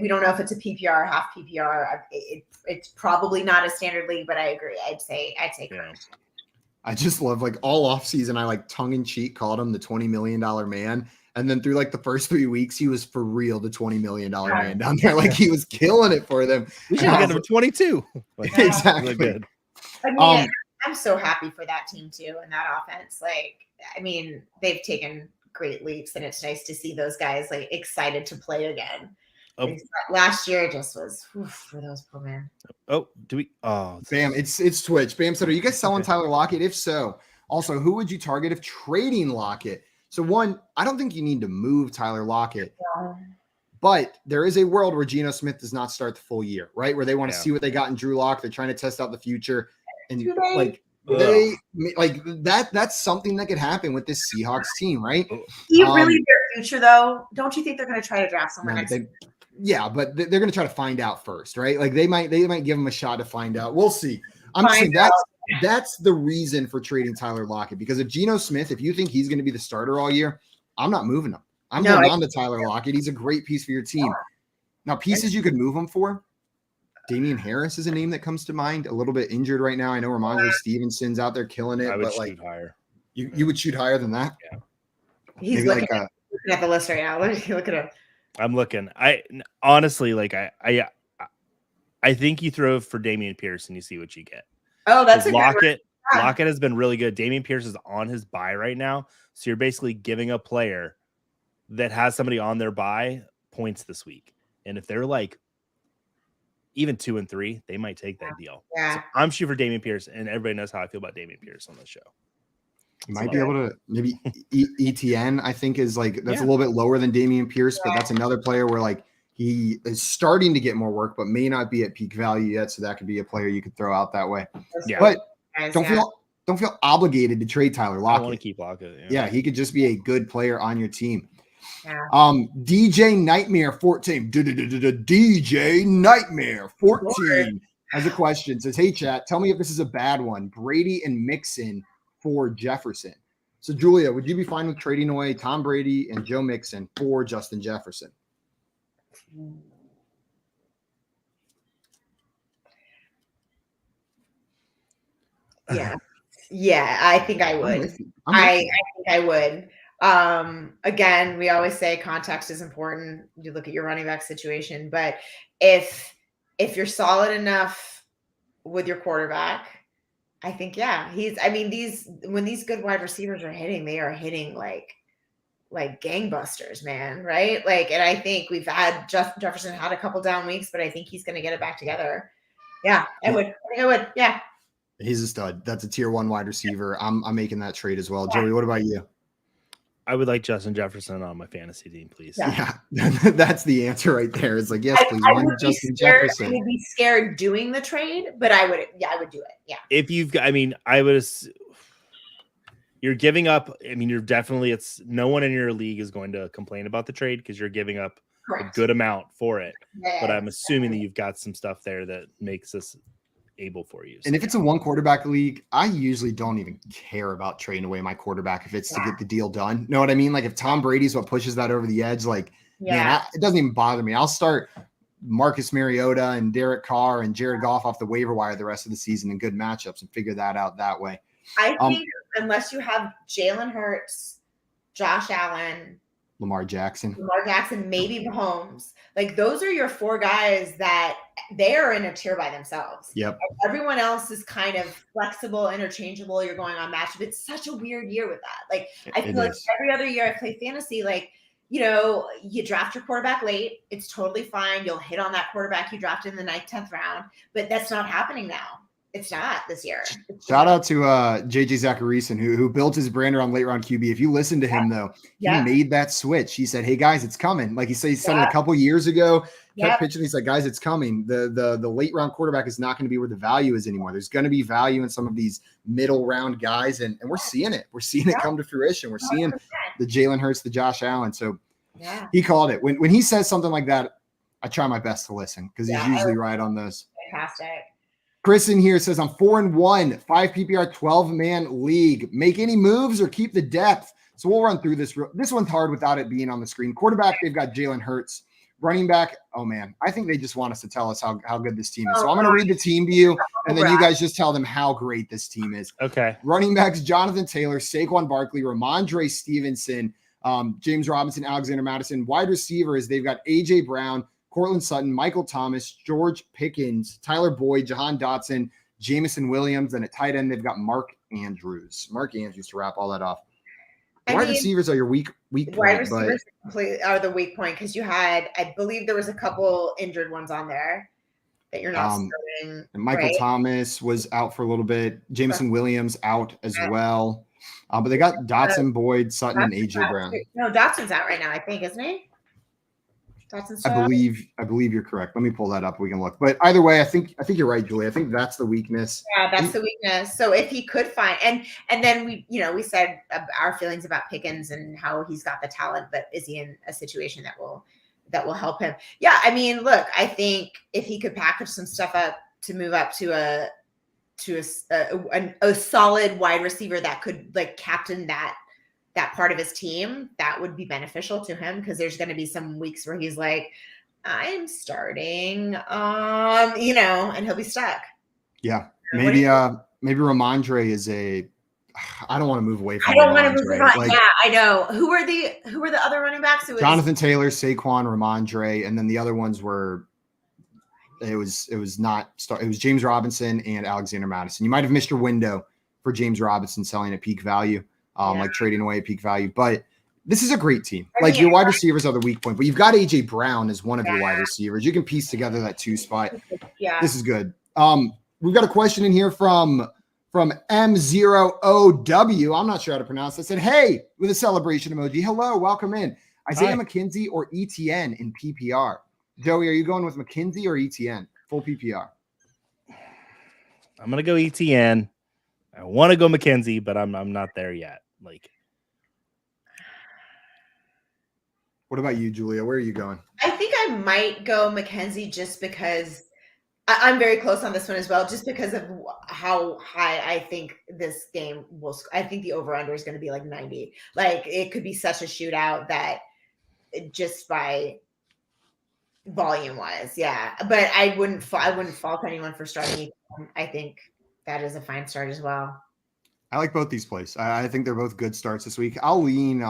we don't know if it's a PPR or half PPR. It's probably not a standard league, but I agree. I'd say Kirk. I just love like all off season. I like tongue in cheek called him the $20 million man. And then through like the first 3 weeks, he was for real the $20 million man down there. Like he was killing it for them. We should have got him 22. Like, exactly. Good. I mean, I'm so happy for that team too, and that offense. Like, I mean, they've taken great leaps, and it's nice to see those guys like excited to play again. Last year just was for those poor men. Bam, it's Twitch. Bam said, are you guys selling Tyler Lockett? If so, also, who would you target if trading Lockett? So one, I don't think you need to move Tyler Lockett, but there is a world where Geno Smith does not start the full year, right? Where they want to see what they got in Drew Lock. They're trying to test out the future. And that's something that could happen with this Seahawks team, right? Really their future though? Don't you think they're going to try to draft someone next year? Yeah, but they're going to try to find out first, right? Like they might give him a shot to find out. We'll see. I'm saying that's the reason for trading Tyler Lockett, because if Geno Smith, if you think he's going to be the starter all year, I'm not moving him. I'm holding on to Tyler Lockett. He's a great piece for your team. Now, pieces you could move him for. Damian Harris is a name that comes to mind. A little bit injured right now. I know Ramondre Stevenson's out there killing it. I would but shoot higher. You would shoot higher than that? Yeah. He's looking at the list right now. Look at him. I'm looking. I honestly, like, I think you throw for Dameon Pierce and you see what you get. Oh, that's a Lockett. Lockett has been really good. Dameon Pierce is on his bye right now. So you're basically giving a player that has somebody on their bye points this week. And if they're like even 2 and 3, they might take that deal. Yeah. So I'm shooting for Dameon Pierce, and everybody knows how I feel about Dameon Pierce on the show. Might be able to maybe ETN, I think, is like that's a little bit lower than Dameon Pierce, but that's another player where like he is starting to get more work, but may not be at peak value yet. So that could be a player you could throw out that way. Yeah. But don't feel obligated to trade Tyler Lockett. I want to keep Lockett. Yeah, he could just be a good player on your team. Yeah. DJ Nightmare 14. DJ Nightmare 14 has a question. Says, hey chat, tell me if this is a bad one. Brady and Mixon for Jefferson. So Julia, would you be fine with trading away Tom Brady and Joe Mixon for Justin Jefferson? Yeah, I think I would. I think I would. Again, we always say context is important. You look at your running back situation, but if you're solid enough with your quarterback, I think when these good wide receivers are hitting, they are hitting like gangbusters, man, right? Like, and I think we've had Jefferson had a couple down weeks, but I think he's going to get it back together. Yeah, I think I would. Yeah. He's a stud. That's a tier 1 wide receiver. I'm making that trade as well. Joey, what about you? I would like Justin Jefferson on my fantasy team, please. Yeah. That's the answer right there. It's like, yes, please. Justin Jefferson. I would be scared doing the trade, but I would do it. Yeah. If you're giving up. I mean, you're definitely, no one in your league is going to complain about the trade because you're giving up a good amount for it. Yeah, but I'm assuming that you've got some stuff there that makes this able for you. So. And if it's a 1 quarterback league, I usually don't even care about trading away my quarterback if it's to get the deal done. Know what I mean? Like if Tom Brady's what pushes that over the edge, like, man, it doesn't even bother me. I'll start Marcus Mariota and Derek Carr and Jared Goff off the waiver wire the rest of the season in good matchups and figure that out that way. I think unless you have Jalen Hurts, Josh Allen, Lamar Jackson, maybe Mahomes. Like those are your 4 guys that they are in a tier by themselves. Yep. Everyone else is kind of flexible, interchangeable. You're going on matchup. It's such a weird year with that. Like I feel like every other year I play fantasy, like, you draft your quarterback late. It's totally fine. You'll hit on that quarterback you drafted in the 9th, 10th round, but that's not happening now. It's not this year. Shout out to JJ Zacharyson, who built his brand around late round QB. If you listen to him, though, he made that switch. He said, hey, guys, it's coming. Like he said it a couple years ago. Kept pitching. He said, guys, it's coming. The late round quarterback is not going to be where the value is anymore. There's going to be value in some of these middle round guys, and we're seeing it. We're seeing it come to fruition. We're seeing the Jalen Hurts, the Josh Allen. So he called it. When he says something like that, I try my best to listen because he's usually right on those. Fantastic. Chris in here says, I'm 4-1, 5 PPR, 12-man league. Make any moves or keep the depth. So we'll run through this. This one's hard without it being on the screen. Quarterback, they've got Jalen Hurts. Running back, oh, man. I think they just want us to tell us how good this team is. So I'm going to read the team to you, and then you guys just tell them how great this team is. Okay. Running backs, Jonathan Taylor, Saquon Barkley, Ramondre Stevenson, James Robinson, Alexander Madison. Wide receivers, they've got A.J. Brown, Cortland Sutton, Michael Thomas, George Pickens, Tyler Boyd, Jahan Dotson, Jamison Williams, and at tight end, they've got Mark Andrews. Mark Andrews to wrap all that off. Wide receivers are your weak point. Wide receivers are the weak point because you had, I believe there was a couple injured ones on there that you're not starting. And Michael Thomas was out for a little bit. Jamison Williams out as well. But they got Dotson, Boyd, Sutton, and A.J. Brown. No, Dotson's out right now, I think, isn't he? I believe you're correct. Let me pull that up. We can look. But either way, I think you're right, Julie. I think that's the weakness. Yeah, that's the weakness. So if he could find and then we said our feelings about Pickens and how he's got the talent, but is he in a situation that will help him? Yeah, I mean, look, I think if he could package some stuff up to move up to a solid wide receiver that could like captain that that part of his team, that would be beneficial to him because there's going to be some weeks where he's like, I'm starting, and he'll be stuck. Yeah. Maybe Ramondre is I don't want to move away from I don't want to move Ramondre. away. Yeah, I know. Who are the other running backs? Jonathan Taylor, Saquon, Ramondre, and then the other ones were it was James Robinson and Alexander Madison. You might have missed your window for James Robinson selling at peak value, like trading away at peak value. But this is a great team. Like your wide receivers are the weak point, but you've got AJ Brown as one of your wide receivers. You can piece together that 2 spot. Yeah. This is good. We've got a question in here from M0OW. I'm not sure how to pronounce it. Said, hey, with a celebration emoji. Hello, welcome in. Isaiah McKenzie or ETN in PPR? Joey, are you going with McKenzie or ETN? Full PPR. I'm going to go ETN. I want to go McKenzie, but I'm not there yet. What about you, Julia? Where are you going? I think I might go McKenzie just because I'm very close on this one as well, just because of how high I think this game will. I think the over-under is going to be like 90. Like it could be such a shootout that just by volume-wise, yeah. But I wouldn't fault anyone for starting. I think that is a fine start as well. I like both these plays. I think they're both good starts this week. I'll lean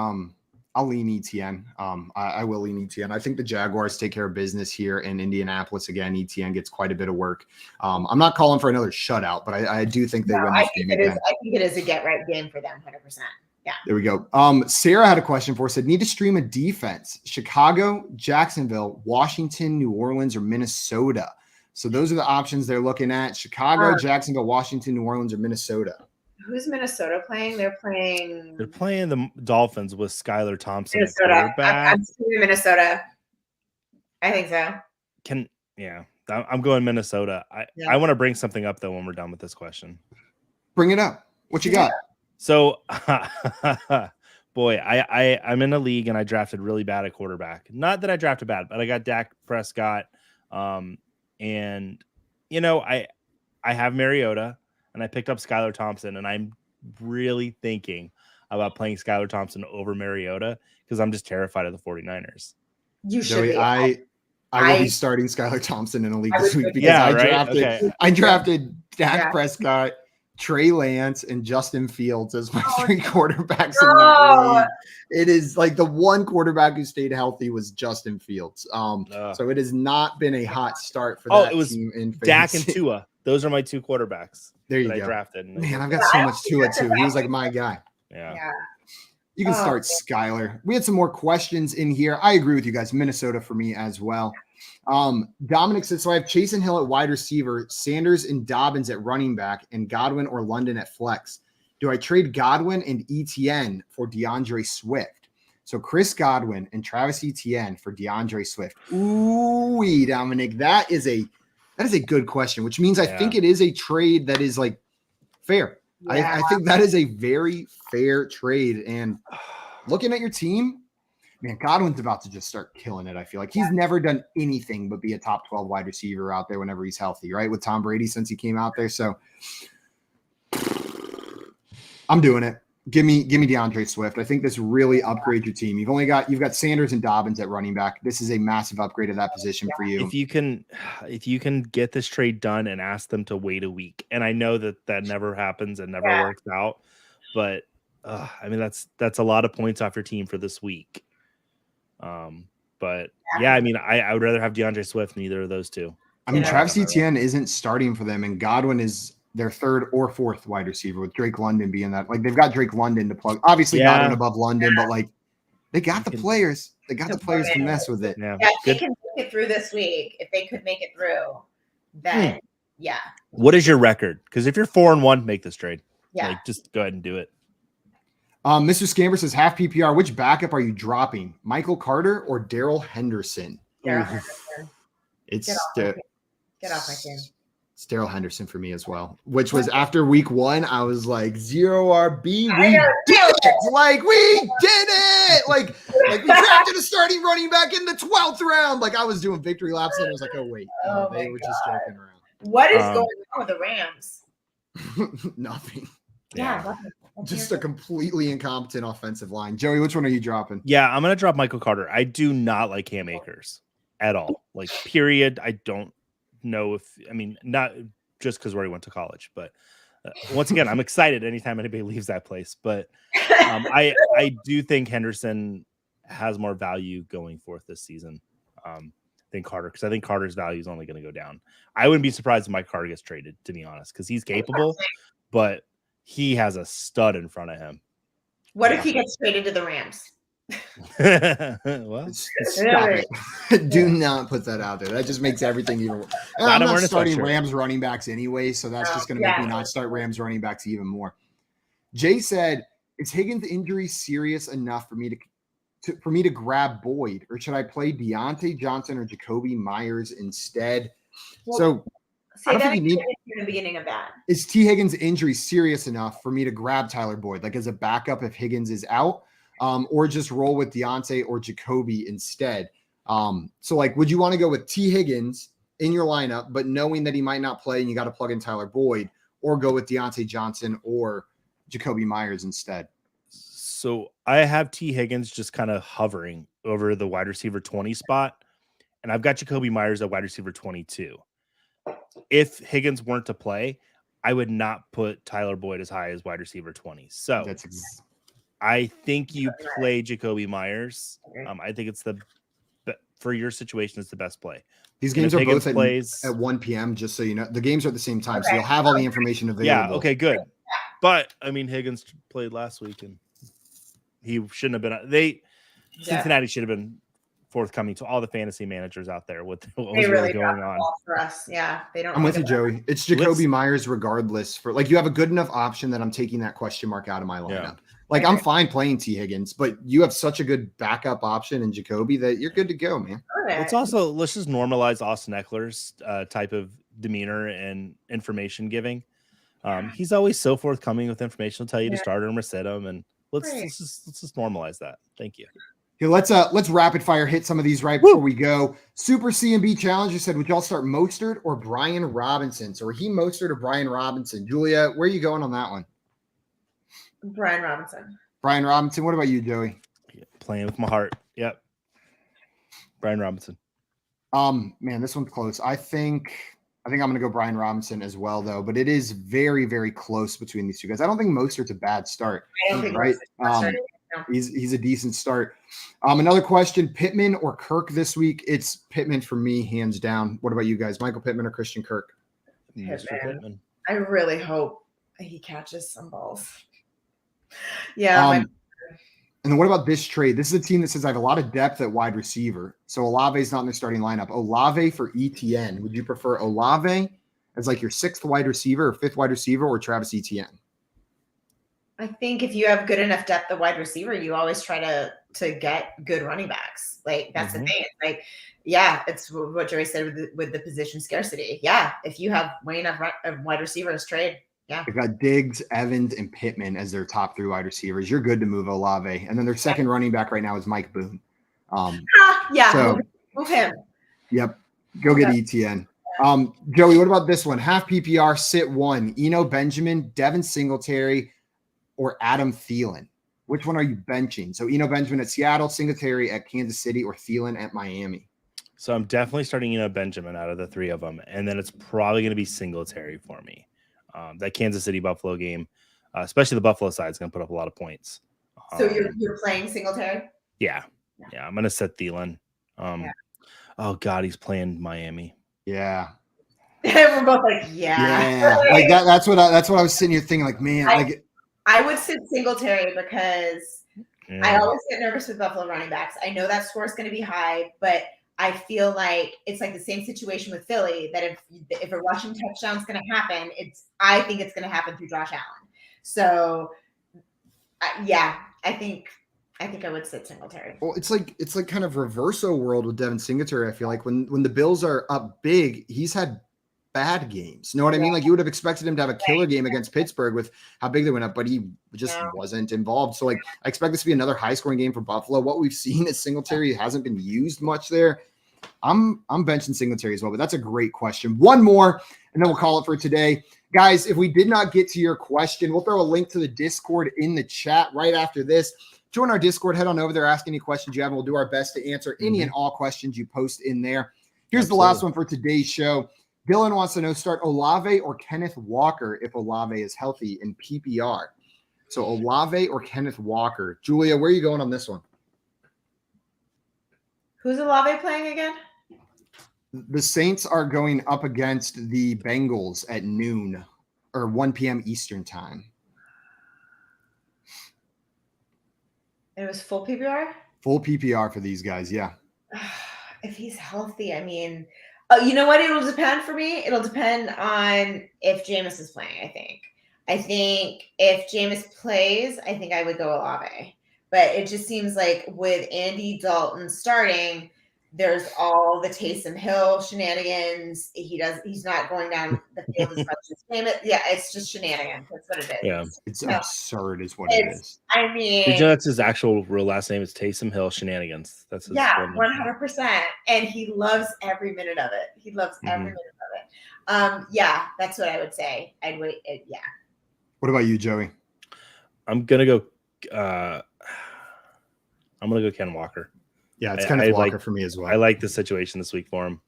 ETN. I will lean ETN. I think the Jaguars take care of business here in Indianapolis. Again, ETN gets quite a bit of work. I'm not calling for another shutout, but I do think they win this game again. I think it is a get-right game for them, 100%. Yeah. There we go. Sarah had a question for us. Said, need to stream a defense. Chicago, Jacksonville, Washington, New Orleans, or Minnesota. So those are the options they're looking at. Chicago, Jacksonville, Washington, New Orleans, or Minnesota. Who's Minnesota playing? They're playing the Dolphins with Skylar Thompson. Minnesota. I'm assuming Minnesota. I think so. I'm going Minnesota. I want to bring something up though when we're done with this question. Bring it up. What you got? So, boy, I'm in a league and I drafted really bad at quarterback. Not that I drafted bad, but I got Dak Prescott. And I have Mariota. And I picked up Skylar Thompson, and I'm really thinking about playing Skylar Thompson over Mariota because I'm just terrified of the 49ers. You should Joey, be. I will be starting Skylar Thompson in a league this week because I drafted Dak Prescott, Trey Lance, and Justin Fields as my 3 quarterbacks in that league. It is like the one quarterback who stayed healthy was Justin Fields. So it has not been a hot start for that team in fantasy. Dak and Tua. Those are my 2 quarterbacks. There you go. I drafted. Man, I've got so much Tua too. He was like my guy. Yeah. You can start Skylar. We had some more questions in here. I agree with you guys. Minnesota for me as well. Dominic says, so I have Chase and Hill at wide receiver, Sanders and Dobbins at running back, and Godwin or London at flex. Do I trade Godwin and ETN for DeAndre Swift? So Chris Godwin and Travis Etienne for DeAndre Swift. Ooh, Dominic, that is a good question, which means I think it is a trade that is like fair. I think that is a very fair trade. And looking at your team, man, Godwin's about to just start killing it. I feel like he's never done anything but be a top 12 wide receiver out there whenever he's healthy, right? With Tom Brady since he came out there. So I'm doing it. Give me DeAndre Swift. I think this really upgrades your team. You've got Sanders and Dobbins at running back. This is a massive upgrade of that position for you. If you can get this trade done and ask them to wait a week, and I know that never happens and never works out, but that's a lot of points off your team for this week. I would rather have DeAndre Swift than either of those 2. I mean, Travis Etienne isn't starting for them, and Godwin is their 3rd or 4th wide receiver, with Drake London being that. Like, they've got Drake London to plug. Obviously, Godwin above London, but like they got the players. They got the players to mess with it. Yeah, if they can make it through this week, if they could make it through, then What is your record? Because if you're 4-1, make this trade. Yeah, just go ahead and do it. Mr. Scamber says half PPR. Which backup are you dropping? Michael Carter or Daryl Henderson? It's get off my team. It's Daryl Henderson for me as well, which was after week 1. I was like, 0 RB. We did it. Like, we did it. Like we drafted a starting running back in the 12th round. Like, I was doing victory laps and I was like, oh, wait. They were just joking around. What is going on with the Rams? Nothing. Yeah. Just a completely incompetent offensive line. Joey, which one are you dropping? Yeah, I'm gonna drop Michael Carter. I do not like Cam Akers at all. Like, period. I don't know not just because where he went to college, but once again, I'm excited anytime anybody leaves that place. But I do think Henderson has more value going forth this season than Carter, because I think Carter's value is only going to go down. I wouldn't be surprised if Mike Carter gets traded, to be honest, because he's capable, but he has a stud in front of him. What if he gets traded to the Rams? Well, stop it. Do not put that out there. That just makes everything even worse. I'm not starting Rams running backs anyway, so that's just going to make me not start Rams running backs even more. Jay said, is Higgins' injury serious enough for me to grab Boyd, or should I play Deontay Johnson or Jacoby Myers instead? Well, say that again in the beginning of that. Is T. Higgins' injury serious enough for me to grab Tyler Boyd, like as a backup if Higgins is out, or just roll with Deontay or Jacoby instead? So like, would you want to go with T. Higgins in your lineup, but knowing that he might not play and you got to plug in Tyler Boyd, or go with Deontay Johnson or Jacoby Myers instead? So I have T. Higgins just kind of hovering over the wide receiver 20 spot, and I've got Jacoby Myers at wide receiver 22. If Higgins weren't to play, I would not put Tyler Boyd as high as wide receiver 20. So I think you play Jacoby Myers. I think it's for your situation, it's the best play. These games are both at 1 p.m., just so you know. The games are at the same time, so you'll have all the information available. Yeah, okay, good. But, I mean, Higgins played last week, and he shouldn't have been. Cincinnati should have been forthcoming to all the fantasy managers out there with what was really going on for us. Yeah, they don't. I'm with you, Joey. It's Jacoby Myers regardless. For like, you have a good enough option that I'm taking that question mark out of my lineup. Yeah. Like, I'm fine playing T. Higgins, but you have such a good backup option in Jacoby that you're good to go, man. It's also, let's just normalize Austin Eckler's type of demeanor and information giving. He's always so forthcoming with information. He'll tell you to start him or sit him, and let's just normalize that. Thank you. Okay, let's rapid fire hit some of these right before we go. Super C&B Challenger said, would y'all start Mostert or Brian Robinson? So Raheem Mostert or Brian Robinson? Julia, where are you going on that one? Brian Robinson. Brian Robinson. What about you, Joey? Yeah, playing with my heart. Yep. Brian Robinson. Man, this one's close. I think I'm going to go Brian Robinson as well, though. But it is very, very close between these two guys. I don't think Mostert's a bad start. I don't think right? He's a decent start. Another question: Pittman or Kirk this week? It's Pittman for me, hands down. What about you guys? Michael Pittman or Christian Kirk? Pittman. I really hope he catches some balls. Yeah. And then what about this trade? This is a team that says I have a lot of depth at wide receiver. So Olave's not in the starting lineup. Olave for ETN. Would you prefer Olave as like your 6th wide receiver or 5th wide receiver, or Travis Etienne? I think if you have good enough depth at wide receiver, you always try to get good running backs. Like, that's the thing. Like, yeah, it's what Joey said with the position scarcity. Yeah, if you have way enough wide receivers, trade. Yeah, they've got Diggs, Evans, and Pittman as their top 3 wide receivers. You're good to move Olave, and then their second running back right now is Mike Boone. So move him. Yep, go get ETN. Joey, what about this one? Half PPR, sit 1. Eno Benjamin, Devin Singletary, or Adam Thielen? Which one are you benching? So Eno Benjamin at Seattle, Singletary at Kansas City, or Thielen at Miami? So I'm definitely starting Eno Benjamin out of the 3 of them, and then it's probably going to be Singletary for me. That Kansas City Buffalo game, especially the Buffalo side, is going to put up a lot of points. So you're playing Singletary? Yeah. I'm going to set Thielen. Oh God, he's playing Miami. Yeah. We're both like, yeah. Like that's what I was sitting here thinking. Like, man, I would sit Singletary because I always get nervous with Buffalo running backs. I know that score is going to be high, but I feel like it's like the same situation with Philly, that if a rushing touchdown is going to happen, I think it's going to happen through Josh Allen. So, I think I would sit Singletary. Well, it's like kind of reverso world with Devin Singletary. I feel like when the Bills are up big, he's had bad games. You know what I mean? Like, you would have expected him to have a killer game against Pittsburgh with how big they went up, but he just wasn't involved. So, like, I expect this to be another high-scoring game for Buffalo. What we've seen is Singletary hasn't been used much there. I'm benching Singletary as well, but that's a great question. One more, and then we'll call it for today. Guys, if we did not get to your question, we'll throw a link to the Discord in the chat right after this. Join our Discord, head on over there, ask any questions you have, and we'll do our best to answer any and all questions you post in there. Here's the last one for today's show. Dylan wants to know, start Olave or Kenneth Walker if Olave is healthy in PPR. So Olave or Kenneth Walker. Julia, where are you going on this one? Who's Olave playing again? The Saints are going up against the Bengals at noon or 1 p.m. Eastern time. It was full PPR? Full PPR for these guys, yeah. If he's healthy, I mean, you know what? It'll depend for me. It'll depend on if Jameis is playing, I think. I think if Jameis plays, I think I would go Olave. But it just seems like with Andy Dalton starting, there's all the Taysom Hill shenanigans. He's not going down the field as much as Jameis. Yeah, it's just shenanigans. That's what it is. Yeah. It's absurd is what it is. I mean, did you know that's his actual real last name is Taysom Hill Shenanigans. That's his 100%. And he loves every minute of it. He loves every minute of it. Yeah, that's what I would say. I'd wait. Yeah. What about you, Joey? I'm gonna go Ken Walker. Yeah, it's kind of Walker for me as well. I like the situation this week for him.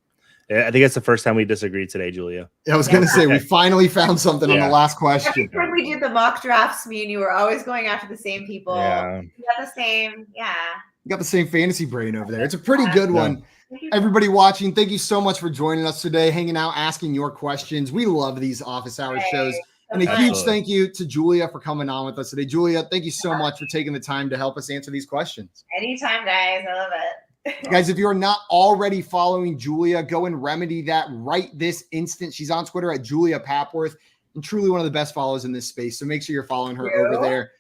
I think it's the first time we disagreed today, Julia. Yeah, I was going to say, we finally found something on the last question. Every time we did the mock drafts, me and you were always going after the same people. Yeah. You got the same, You got the same fantasy brain over there. It's a pretty good one. Everybody watching, thank you so much for joining us today, hanging out, asking your questions. We love these office hour shows. And a huge thank you to Julia for coming on with us today. Julia, thank you so much for taking the time to help us answer these questions. Anytime, guys. I love it. Guys, if you are not already following Julia, go and remedy that right this instant. She's on Twitter at Julia Papworth, and truly one of the best follows in this space. So make sure you're following her over there.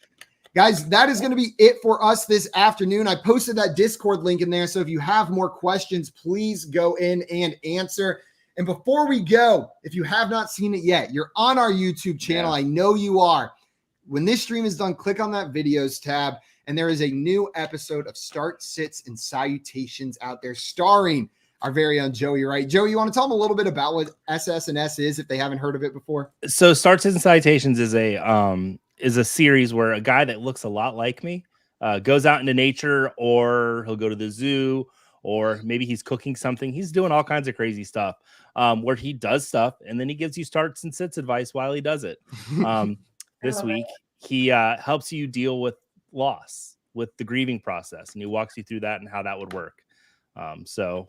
Guys, that is going to be it for us this afternoon. I posted that Discord link in there. So if you have more questions, please go in and answer. And before we go, if you have not seen it yet, you're on our YouTube channel. I know you are. When this stream is done, click on that videos tab, and there is a new episode of Start, Sits, and Salutations out there starring our very own Joey Wright. Joey, you want to tell them a little bit about what SS&S is if they haven't heard of it before? So Start, Sits, and Salutations is a series where a guy that looks a lot like me goes out into nature, or he'll go to the zoo, or maybe he's cooking something. He's doing all kinds of crazy stuff where he does stuff, and then he gives you starts and sits advice while he does it. This week, he helps you deal with loss, with the grieving process, and he walks you through that and how that would work. So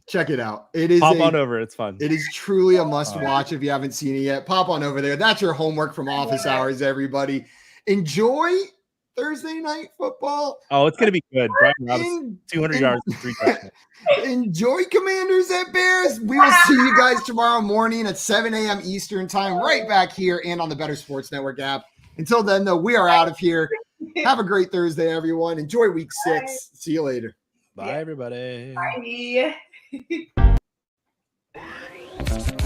check it out. It is pop on over. It's fun. It is truly a must watch if you haven't seen it yet. Pop on over there. That's your homework from office hours, everybody. Enjoy Thursday night football. Oh, it's going to be good. Brian Robinson, 200 yards and 3 touchdowns. Enjoy Commanders at Bears. We will see you guys tomorrow morning at 7 a.m. Eastern time, right back here and on the Better Sports Network app. Until then, though, we are out of here. Have a great Thursday, everyone. Enjoy week 6. See you later. Bye, everybody. Bye.